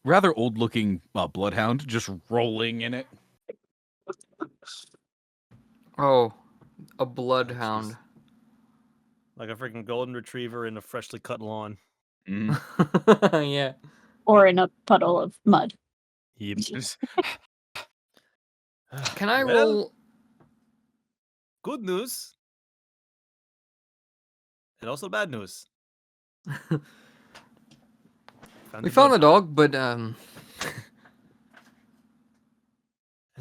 rather old-looking bloodhound just rolling in it. Oh, a bloodhound. Like a freaking golden retriever in a freshly cut lawn. Yeah. Or in a puddle of mud. Yep. Can I Well, roll? Good news. And also bad news. We found the dog, but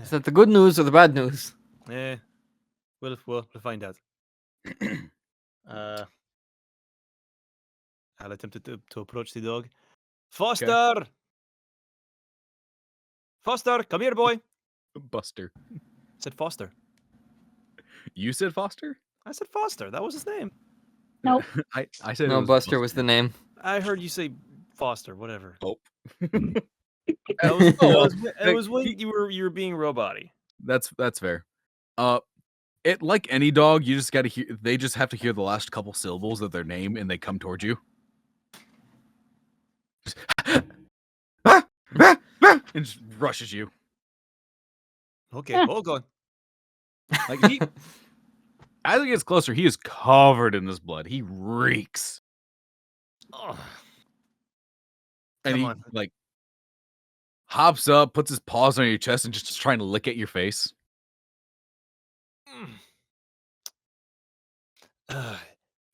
is that the good news or the bad news? Eh, we'll find out. I'll attempt to approach the dog. Foster! Foster, come here, boy. Buster. I said Foster. You said Foster? I said Foster. That was his name. Nope. I said No, it was Buster was the name. I heard you say Foster. Whatever. Oh. It was when you were being robot-y. That's fair. It like any dog, you just gotta hear. They just have to hear the last couple syllables of their name, and they come towards you. Just, and just rushes you. Okay, Yeah. hold on. Like as he gets closer, he is covered in this blood. He reeks, Oh, and come he on. like hops up, puts his paws on your chest, and just trying to lick at your face.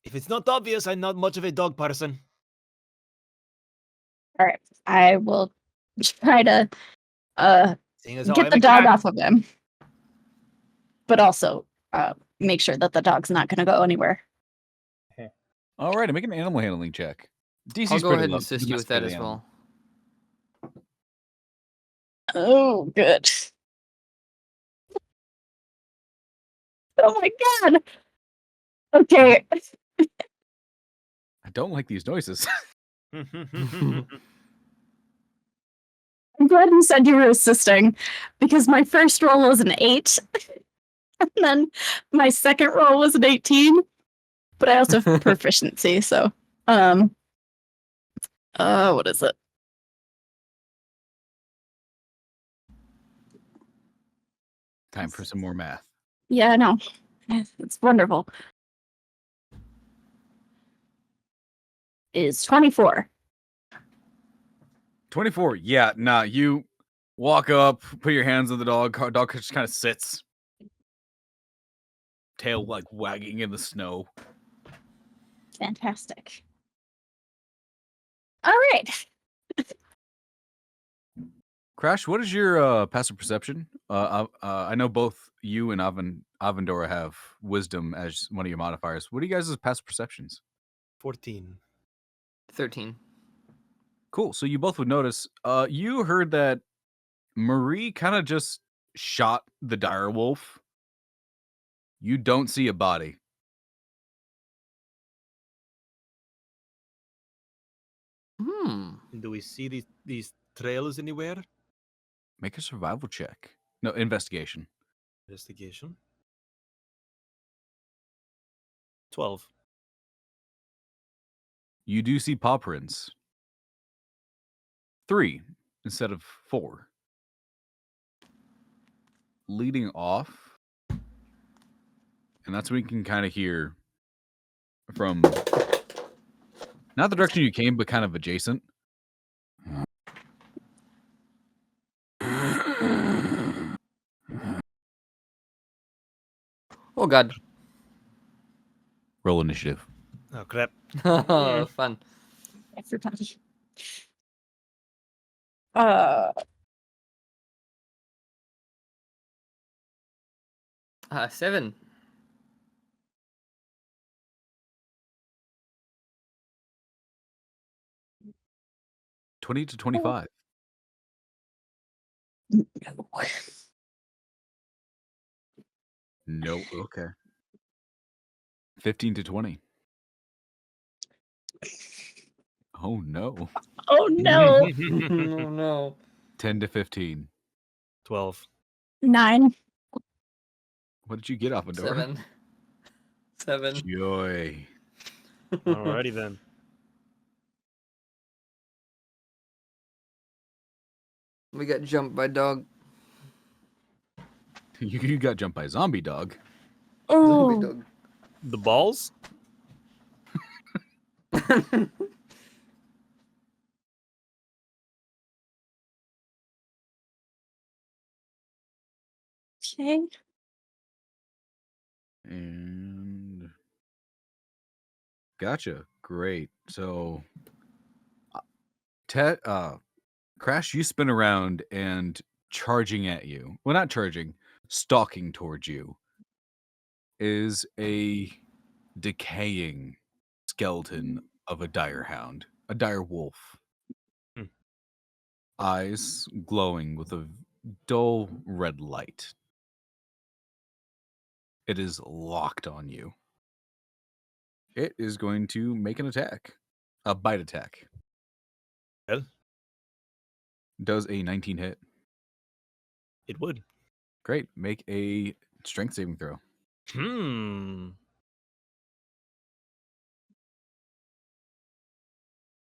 If it's not obvious, I'm not much of a dog person. All right. I will try to Seeing as how get I'm the a dog cat. off of him, but also make sure that the dog's not going to go anywhere. All right, make an animal handling check. DC's I'll go pretty ahead and low. assist you with that as well. Oh, good. Oh my god. Okay. I don't like these noises. I'm glad you said you were assisting because my first roll was an 8 and then my second roll was an 18, but I also have proficiency, so what is it? Time for some more math. Yeah, I know. It's wonderful. Is 24. 24. Yeah, nah, you walk up, put your hands on the dog. Dog just kind of sits. Tail like wagging in the snow. Fantastic. All right. Crash, what is your passive perception? I know both you and Avendora have wisdom as one of your modifiers. What are you guys' passive perceptions? 14. 13. Cool. So you both would notice. You heard that Marie kind of just shot the dire wolf. You don't see a body. Do we see these trails anywhere? Make a survival check. No, investigation. Investigation. 12. You do see paw prints. 3 instead of 4. Leading off. And that's when you can kind of hear from not the direction you came, but kind of adjacent. Oh god. Roll initiative. Oh crap. Fun. Everybody. 7. 20 to 25. No. Okay. 15 to 20. Oh no. Oh no. Oh no. 10 to 15. 12. 9. What did you get off of Dora? 7. 7. Joy. Alrighty then. We got jumped by dog. You got jumped by a zombie dog. Oh. Zombie dog. The balls? Okay. And gotcha. Great. So Crash, you spin around and charging at you. Well, not charging, stalking towards you is a decaying skeleton of a dire hound, a dire wolf. Hmm. Eyes glowing with a dull red light. It is locked on you. It is going to make an attack. A bite attack. Well, Does a 19 hit. it would. Great. Make a strength saving throw.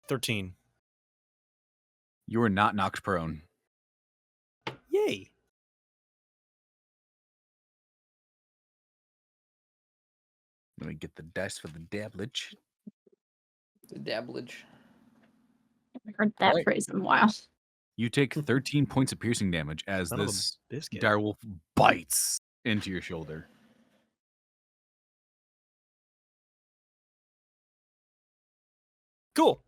13. You are not knocked prone. Yay. Let me get the dice for the dabblage. The dabblage. I haven't heard that Right. phrase in a while. You take 13 points of piercing damage as Son of a this biscuit. direwolf bites into your shoulder. Cool.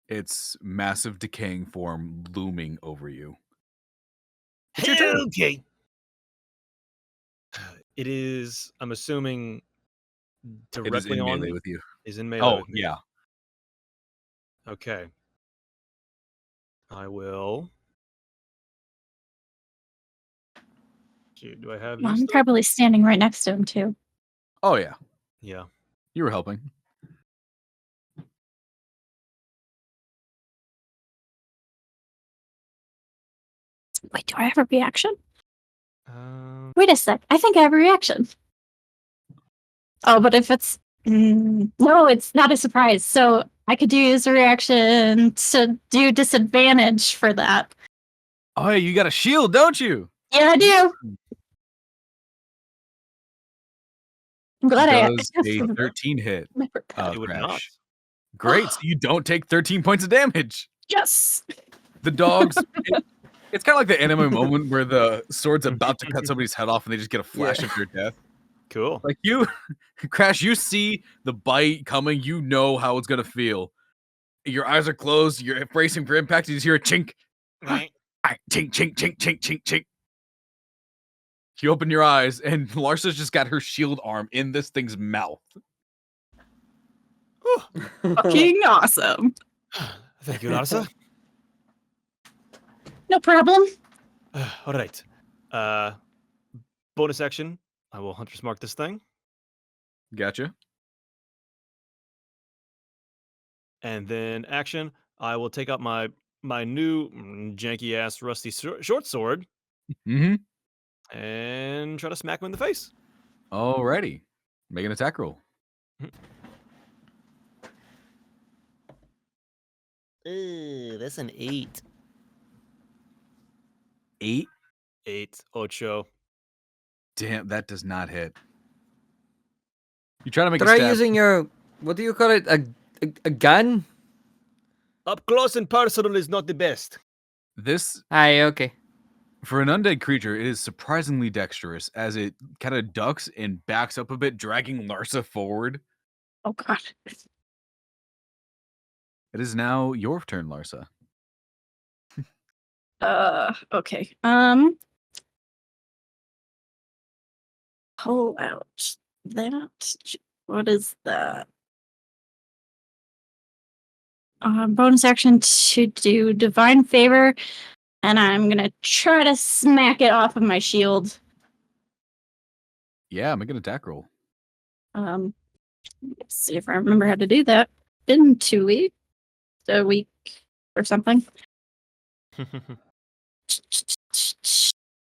Its massive decaying form looming over you. It's your turn. Okay. It is. I'm assuming It is directly in on melee me. with you. Is in melee. Oh, with me. yeah. Okay. I will. Do I have you I'm still? probably standing right next to him too. Oh, yeah. Yeah. You were helping. Wait, do I have a reaction? Um, Wait a sec. I think I have a reaction. Oh, but if it's no, it's not a surprise. So I could use a reaction to do disadvantage for that. Oh, yeah, you got a shield, don't you? Yeah, I do. I'm glad Does I a 13 hit remembered that. it would not. Crash? Great. So you don't take 13 points of damage. Yes. The dogs. It's kind of like the anime moment where the sword's about to cut somebody's head off and they just get a flash of their death. Cool. Like you, Crash, you see the bite coming. You know how it's going to feel. Your eyes are closed. You're bracing for impact. You just hear a chink. Chink, chink, chink, chink, chink, chink. You open your eyes, and Larsa's just got her shield arm in this thing's mouth. Fucking awesome. Thank you, Larsa. No problem. All right. Bonus action. I will Hunter's Mark this thing. Gotcha. And then action. I will take out my new janky ass rusty short sword Mm-hmm. and try to smack him in the face. Alrighty. Make an attack roll. That's an 8. 8. 8. Ocho. Damn, that does not hit. You try to make a Try stab. using your, what do you call it? A gun? Up close and personal is not the best. This, Aye, okay. for an undead creature, it is surprisingly dexterous as it kind of ducks and backs up a bit, dragging Larsa forward. Oh god. It is now your turn, Larsa. Okay. Pull out that. What is that? Bonus action to do divine favor, and I'm gonna try to smack it off of my shield. Yeah, make an attack roll. Let's see if I remember how to do that. Been 2 weeks, a week or something.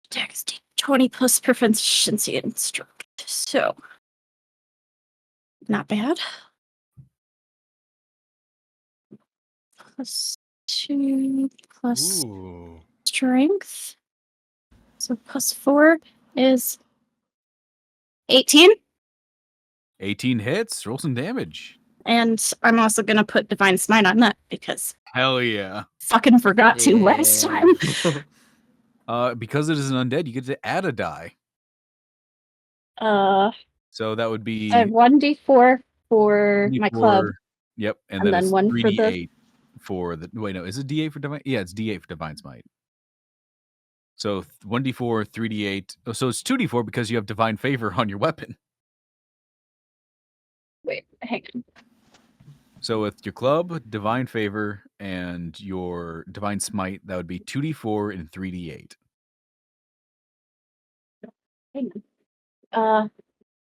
Dex 20 plus proficiency in strength. So, not bad. Plus 2 plus Ooh. strength. So plus 4 is 18. 18 hits. Roll some damage. And I'm also going to put Divine Smite on that because Hell yeah. fucking forgot to last time. Because it is an undead, you get to add a die. So that would be I have 1d4 for my club. Yep, and And then then it's one for the- 3d8 for the. Wait, no, is it d8 for divine? Yeah, it's d8 for divine smite. So 1d4, 3d8. Oh, so it's 2d4 because you have divine favor on your weapon. Wait, hang on. So with your club, divine favor, and your divine smite, that would be 2d4 and 3d8. Hang on.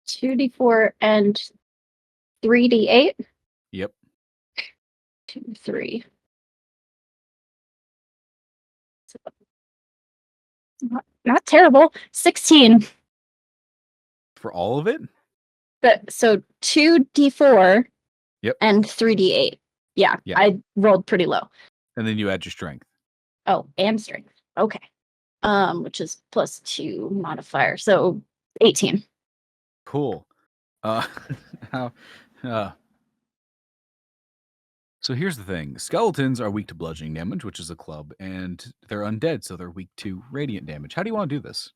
2d4 and 3d8. Yep. 2, 3. Not terrible. 16. For all of it? But so 2d4 Yep. and 3d8. Yeah, I rolled pretty low. And then you add your strength. Oh, and strength. Okay. Which is plus 2 modifier. So 18. Cool. How So here's the thing. Skeletons are weak to bludgeoning damage, which is a club, and they're undead, so they're weak to radiant damage. How do you want to do this?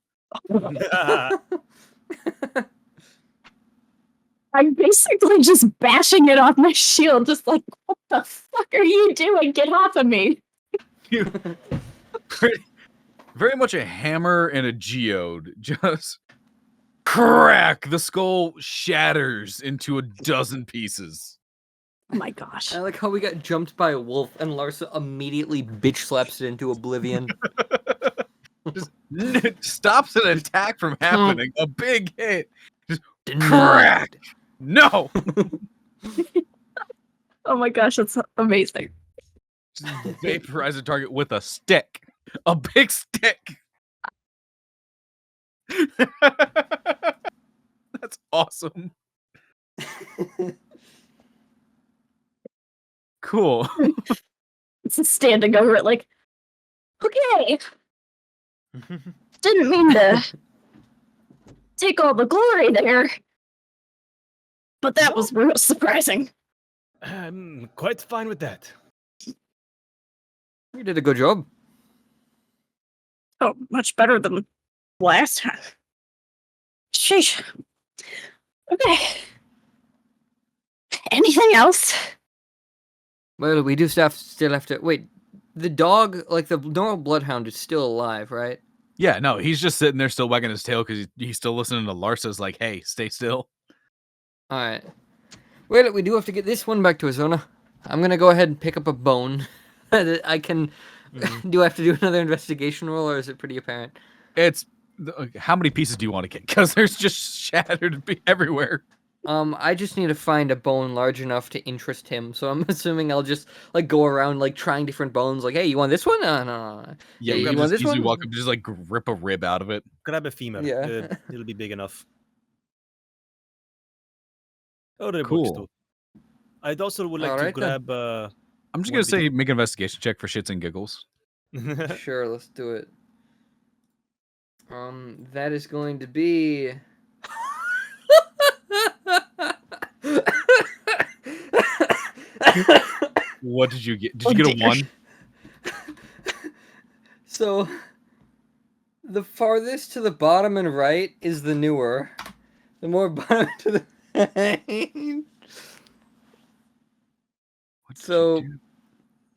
I'm basically just bashing it off my shield, just like, what the fuck are you doing? Get off of me. very much a hammer and a geode. Just crack! The skull shatters into a dozen pieces. Oh my gosh. I like how we got jumped by a wolf and Larsa immediately bitch slaps it into oblivion. Just stops an attack from happening. A big hit. Just crack! No! Oh my gosh, that's amazing. Just vaporize a target with a stick. A big stick. That's awesome. Cool. It's just standing over it like, okay. Didn't mean to take all the glory there. But that was real surprising. I'm quite fine with that. You did a good job. Oh, much better than last time. Sheesh. Okay. Anything else? Well, we do still have to wait. The dog, like the normal bloodhound, is still alive, right? Yeah, no, he's just sitting there still wagging his tail because he's still listening to Larsa's like, hey, stay still. All right. Wait, we do have to get this one back to Azona. I'm gonna go ahead and pick up a bone. I can. Do I have to do another investigation roll, or is it pretty apparent? It's how many pieces do you want to get? Because there's just shattered everywhere. I just need to find a bone large enough to interest him. So I'm assuming I'll just like go around like trying different bones. Like, hey, you want this one? No. Yeah, you you want just this easily one? walk up and just like rip a rib out of it. Grab a femur. Yeah. It'll be big enough. Oh, that works Cool. too. I'd also would like to Alright then. grab. I'm just What gonna did say make an investigation check for shits and giggles. Sure, let's do it. That is going to be. What did you get? Did you get a 1? So, the farthest to the bottom and right is the newer. The more bottom to the right. So,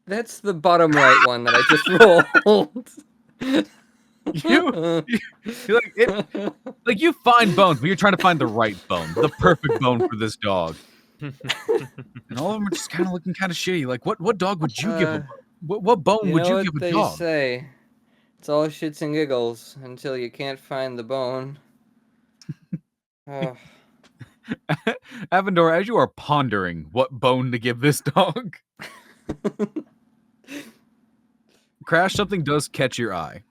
that's the bottom right one that I just rolled. Like you find bones, but you're trying to find the right bone, the perfect bone for this dog. And all of them are just kind of looking kind of shitty. Like, what dog would you give a bone? What bone You would know you what give a they dog? say. It's all shits and giggles until you can't find the bone. Avendor, as you are pondering what bone to give this dog, Crash, something does catch your eye.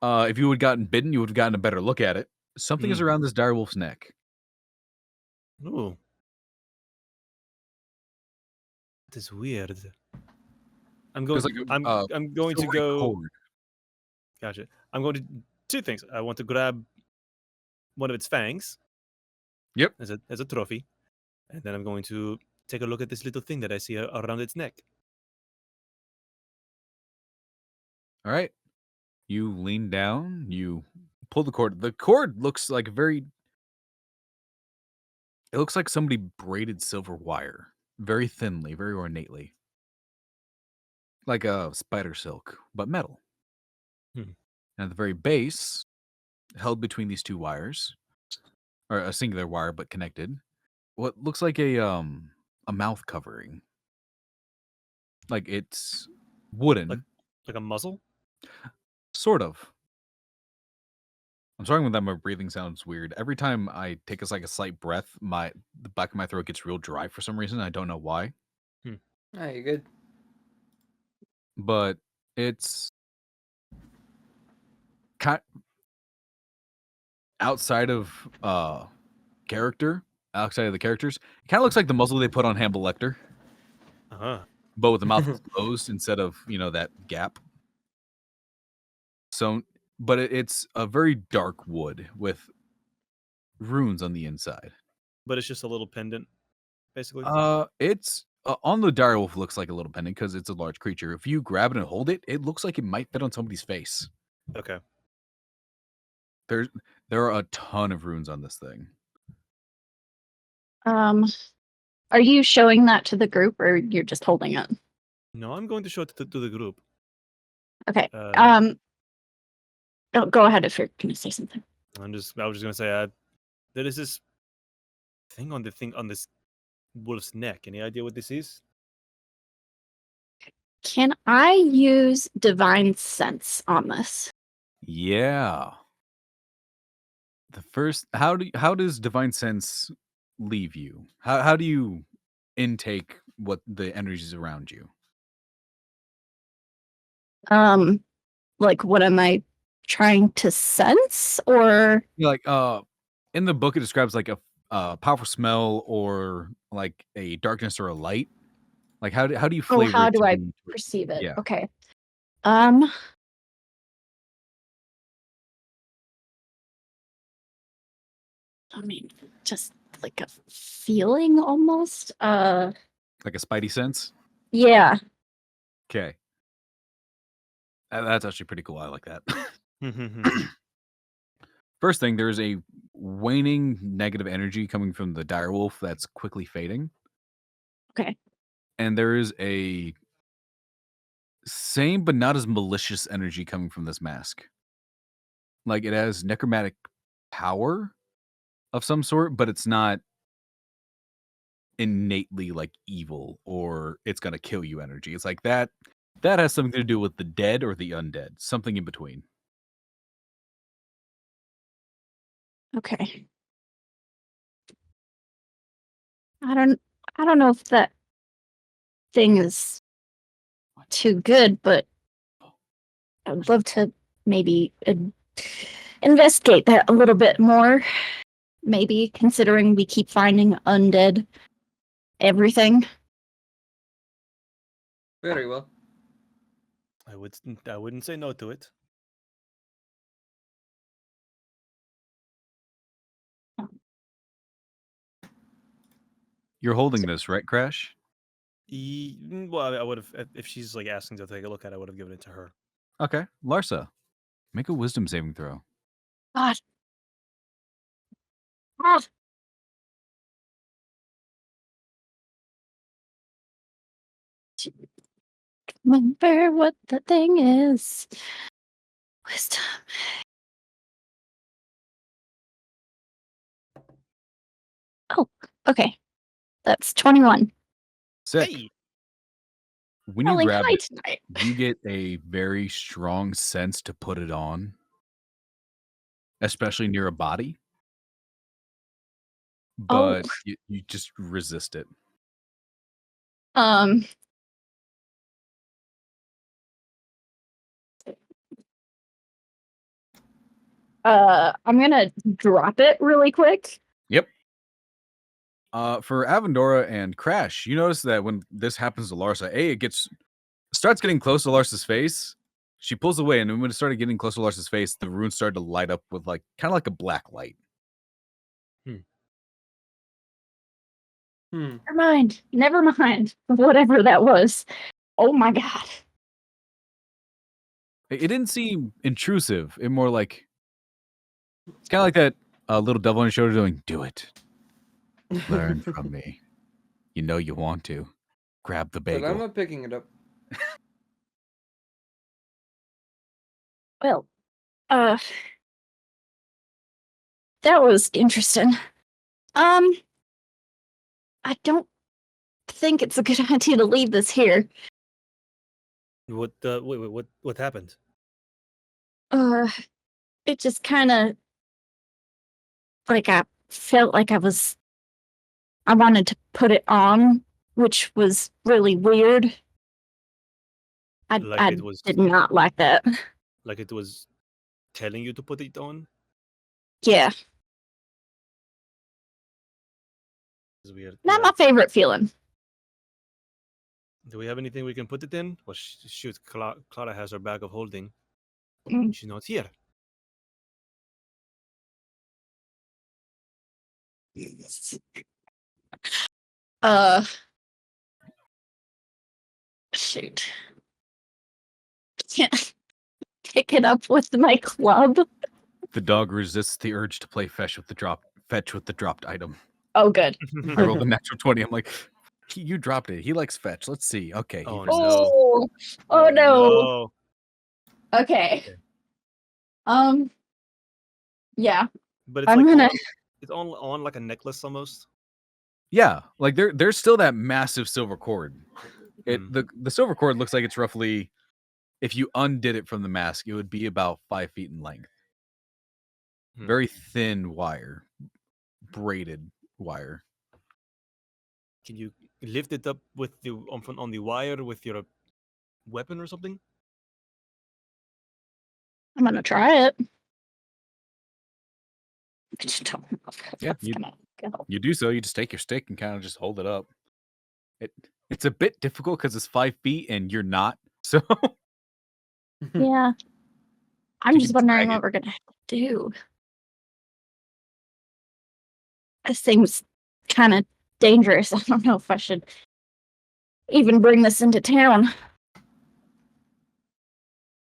If you had gotten bitten, you would have gotten a better look at it. Something is around this direwolf's neck. Ooh. That is weird. I'm going. I'm going to go. Cord. Gotcha. I'm going to 2 things. I want to grab one of its fangs. Yep. As a trophy, and then I'm going to take a look at this little thing that I see around its neck. All right. You lean down. You pull the cord. The cord looks like It looks like somebody braided silver wire, very thinly, very ornately, like a spider silk, but metal. And at the very base, held between these 2 wires, or a singular wire but connected, what looks like a mouth covering. Like it's wooden. Like a muzzle? Sort of. I'm sorry when that my breathing sounds weird. Every time I take a slight breath, the back of my throat gets real dry for some reason. I don't know why. You're good. But it's outside of character, outside of the characters, it kind of looks like the muzzle they put on Hannibal Lecter. But with the mouth closed instead of, that gap. So, but it's a very dark wood with runes on the inside. But it's just a little pendant, basically. It's on the direwolf looks like a little pendant because it's a large creature. If you grab it and hold it, it looks like it might fit on somebody's face. Okay. There are a ton of runes on this thing. Are you showing that to the group, or you're just holding it? No, I'm going to show it to the group. Okay. Oh, go ahead if you're going to say something. I was just gonna say, there is this thing on this wolf's neck. Any idea what this is? Can I use divine sense on this? Yeah. The first, how does divine sense leave you? How do you intake what the energies around you? Like what am I trying to sense or Like in the book it describes like a powerful smell or like a darkness or a light. Like how do you flavor how it do to I be- perceive it? Yeah. Okay. I mean, just like a feeling almost. Like a spidey sense? Yeah. Okay. That's actually pretty cool. I like that. First thing, there's a waning negative energy coming from the direwolf that's quickly fading. Okay. And there is a same but not as malicious energy coming from this mask. Like it has necromantic power of some sort, but it's not innately like evil or it's gonna kill you energy. It's like that has something to do with the dead or the undead, something in between. Okay. I don't know if that thing is too good, but I'd love to maybe investigate that a little bit more. Maybe considering we keep finding undead everything. Very well. I wouldn't say no to it. You're holding this, right, Crash? Well, I would have if she's like asking to take a look at it, I would have given it to her. Okay. Larsa, make a wisdom saving throw. God. Ah. Remember what the thing is. Wisdom. Oh, okay. That's 21. Sick. Hey, When you Feeling grab high it, tonight. you get a very strong sense to put it on, especially near a body. Oh. But you just resist it. I'm gonna drop it really quick. Yep. For Avendora and Crash, you notice that when this happens to Larsa, it starts getting close to Larsa's face. She pulls away, and when it started getting close to Larsa's face, the runes started to light up with like kind of like a black light. Never mind. Whatever that was. Oh my god. It didn't seem intrusive. It more like it's kind of like that little devil on your shoulder doing, "Do it, learn from me. You know you want to. Grab the But I'm bagel." not picking it up. Well, that was interesting. I don't think it's a good idea to leave this here. what? Wait, what happened? It just kind of like I felt like I wanted to put it on, which was really weird. Like I it was did not like that. like it was telling you to put it on. Yeah, It's weird. not Yeah. my favorite feeling. Do we have anything we can put it in? Well, shoot, Clara has her bag of holding. Mm. She's not here. Shoot. Can't pick it up with my club. The dog resists the urge to play fetch with the dropped item. Oh, good. I rolled a natural 20. I'm like, you dropped it. He likes fetch. Let's see. Okay. Oh, resists. no. Oh, oh no. No. Okay. Yeah, But it's I'm like gonna. it's on like a necklace almost. Yeah, like there's still that massive silver cord. Hmm. The silver cord looks like it's roughly, if you undid it from the mask, it would be about 5 feet in length. Hmm. Very thin wire, braided wire. Can you lift it up with the on the wire with your weapon or something? I'm gonna try it. I just don't know if Yeah, that's gonna go. You do so. You just take your stick and kind of just hold it up. It's a bit difficult because it's 5 feet and you're not. So Yeah, I'm you just can wondering drag what it. we're gonna have to do. This seems kind of dangerous. I don't know if I should even bring this into town. I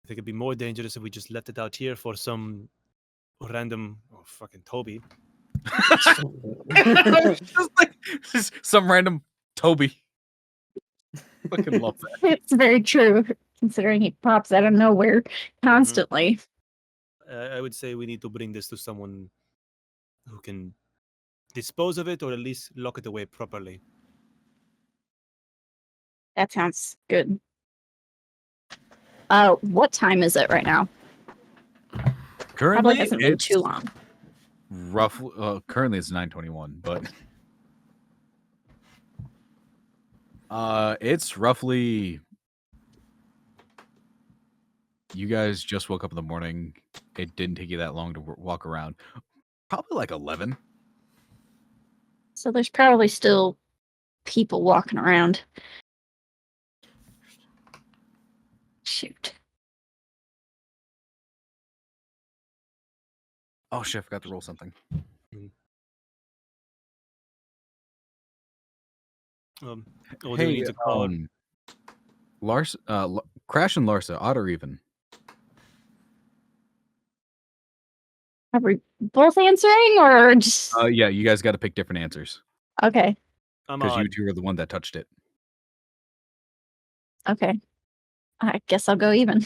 think it'd be more dangerous if we just left it out here for some random fucking Toby. Just like some random Toby. Fucking love that. It's very true, considering he pops out of nowhere constantly. I would say we need to bring this to someone who can dispose of it or at least lock it away properly. That sounds good. What time is it right now? Probably Currently, hasn't been it's too long. roughly. Currently, it's 9:21, but it's roughly. You guys just woke up in the morning. It didn't take you that long to walk around. Probably like 11. So there's probably still people walking around. Shoot. Oh shit! I forgot to roll something. Do we Hey, need to call? Lars, Crash and Larsa, odd or even? Are we both answering or just Yeah, you guys got to pick different answers okay? I'm because you odd. two are the one that touched it. Okay. I guess I'll go even.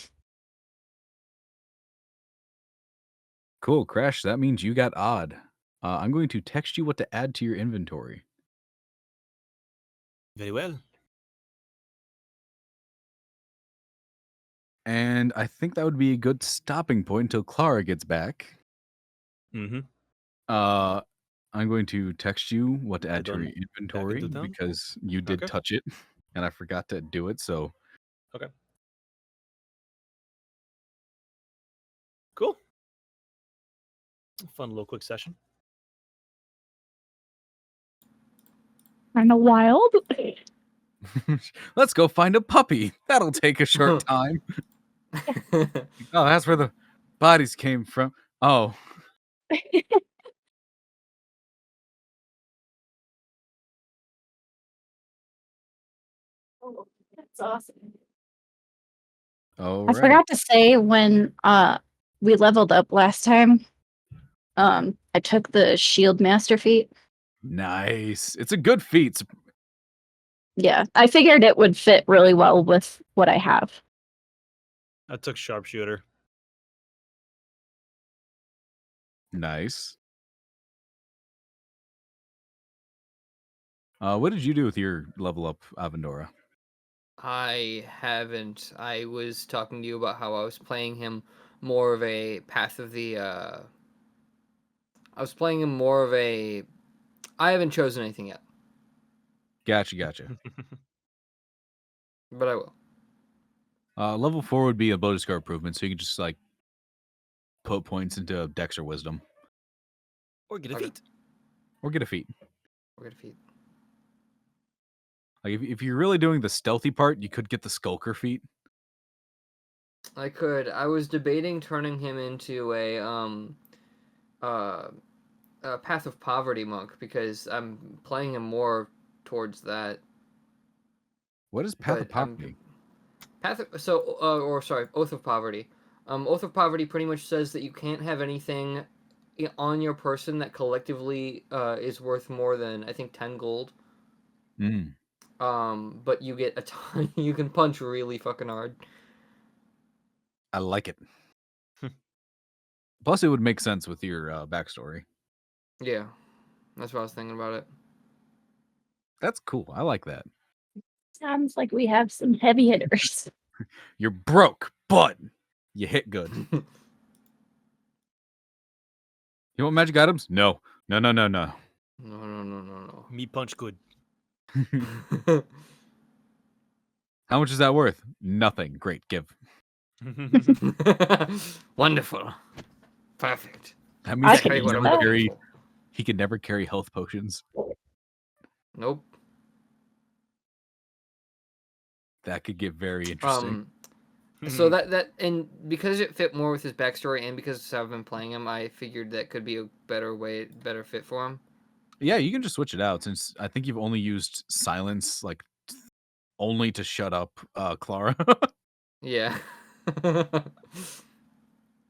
Cool, Crash. That means you got odd. I'm going to text you what to add to your inventory. Very well. And I think that would be a good stopping point until Clara gets back. Mm-hmm. I'm going to text you what to add to your Back inventory into town? because you did Okay. touch it and I forgot to do it. So Okay. Cool. Fun little quick session. Kind of wild. let's go find a puppy. That'll take a short time. Oh, that's where the bodies came from. Oh, Oh, that's awesome. all I right. forgot to say when we leveled up last time, I took the shield master feat. Nice. It's a good feat. Yeah, I figured it would fit really well with what I have. I took sharpshooter. Nice. What did you do with your level up, Avendora? I haven't. I was talking to you about how I was playing him more of a path of the. I was playing him more of a. I haven't chosen anything yet, Gotcha. but I will. Level 4 would be a bonus score improvement, so you can just like put points into Dex or Wisdom, Or get a Okay. feat. or get a feat. We're gonna feed. Like if you're really doing the stealthy part, you could get the Skulker feat. I could. I was debating turning him into a path of poverty monk because I'm playing him more towards that. What is Path of But Poverty? Oath of Poverty. Oath of Poverty pretty much says that you can't have anything on your person that collectively is worth more than I think 10 gold. Mm. But you get a ton. You can punch really fucking hard. I like it. Plus, it would make sense with your backstory. Yeah, that's what I was thinking about it. That's cool. I like that. Sounds like we have some heavy hitters. You're broke, but you hit good. You want magic items? No. No. No. Me punch good. How much is that worth? Nothing. Great. Give. Wonderful. Perfect. That I means could he use can that. never carry. He can never carry health potions. Nope. That could get very interesting. So that and because it fit more with his backstory and because I've been playing him, I figured that could be a better fit for him. Yeah, you can just switch it out since I think you've only used silence like only to shut up Clara. Yeah.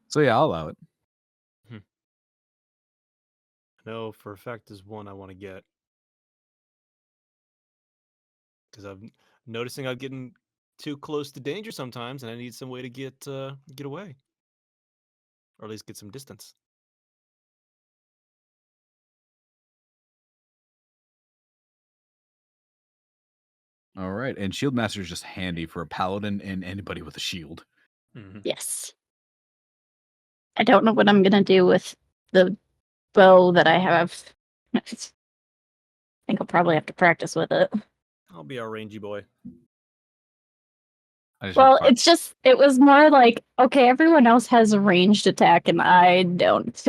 So yeah, I'll allow it. No, for a fact, there's one I want to get because I'm noticing I'm getting too close to danger sometimes, and I need some way to get away, or at least get some distance. All right, and Shield Master is just handy for a paladin and anybody with a shield. Yes. I don't know what I'm gonna do with the bow that I have. I think I'll probably have to practice with it. I'll be our rangy boy. I just Well, required- it was more like, okay, everyone else has a ranged attack and I don't.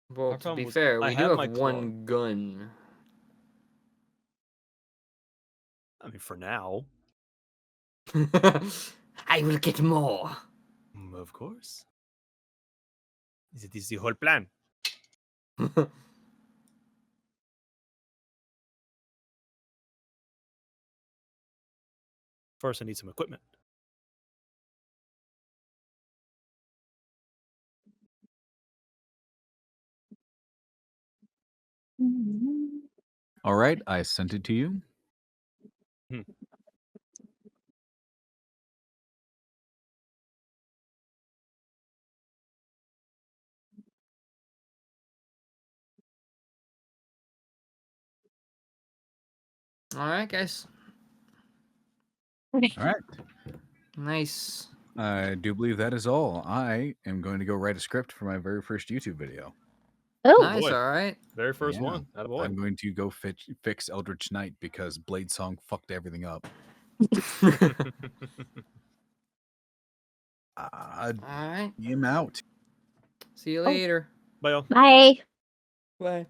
Well, My to problem be was fair, I we do have my have one gun. I mean, for now, I will get more. of course. It is the whole plan. First, I need some equipment. All right, I sent it to you. All right, guys. All right. Nice. I do believe that is all. I am going to go write a script for my very first YouTube video. Oh, Nice. boy. All right. Very first Yeah. one. Attaboy. I'm going to go fix Eldritch Knight because Blade Song fucked everything up. All right. I'm out. See you later. Bye, y'all. bye. Bye.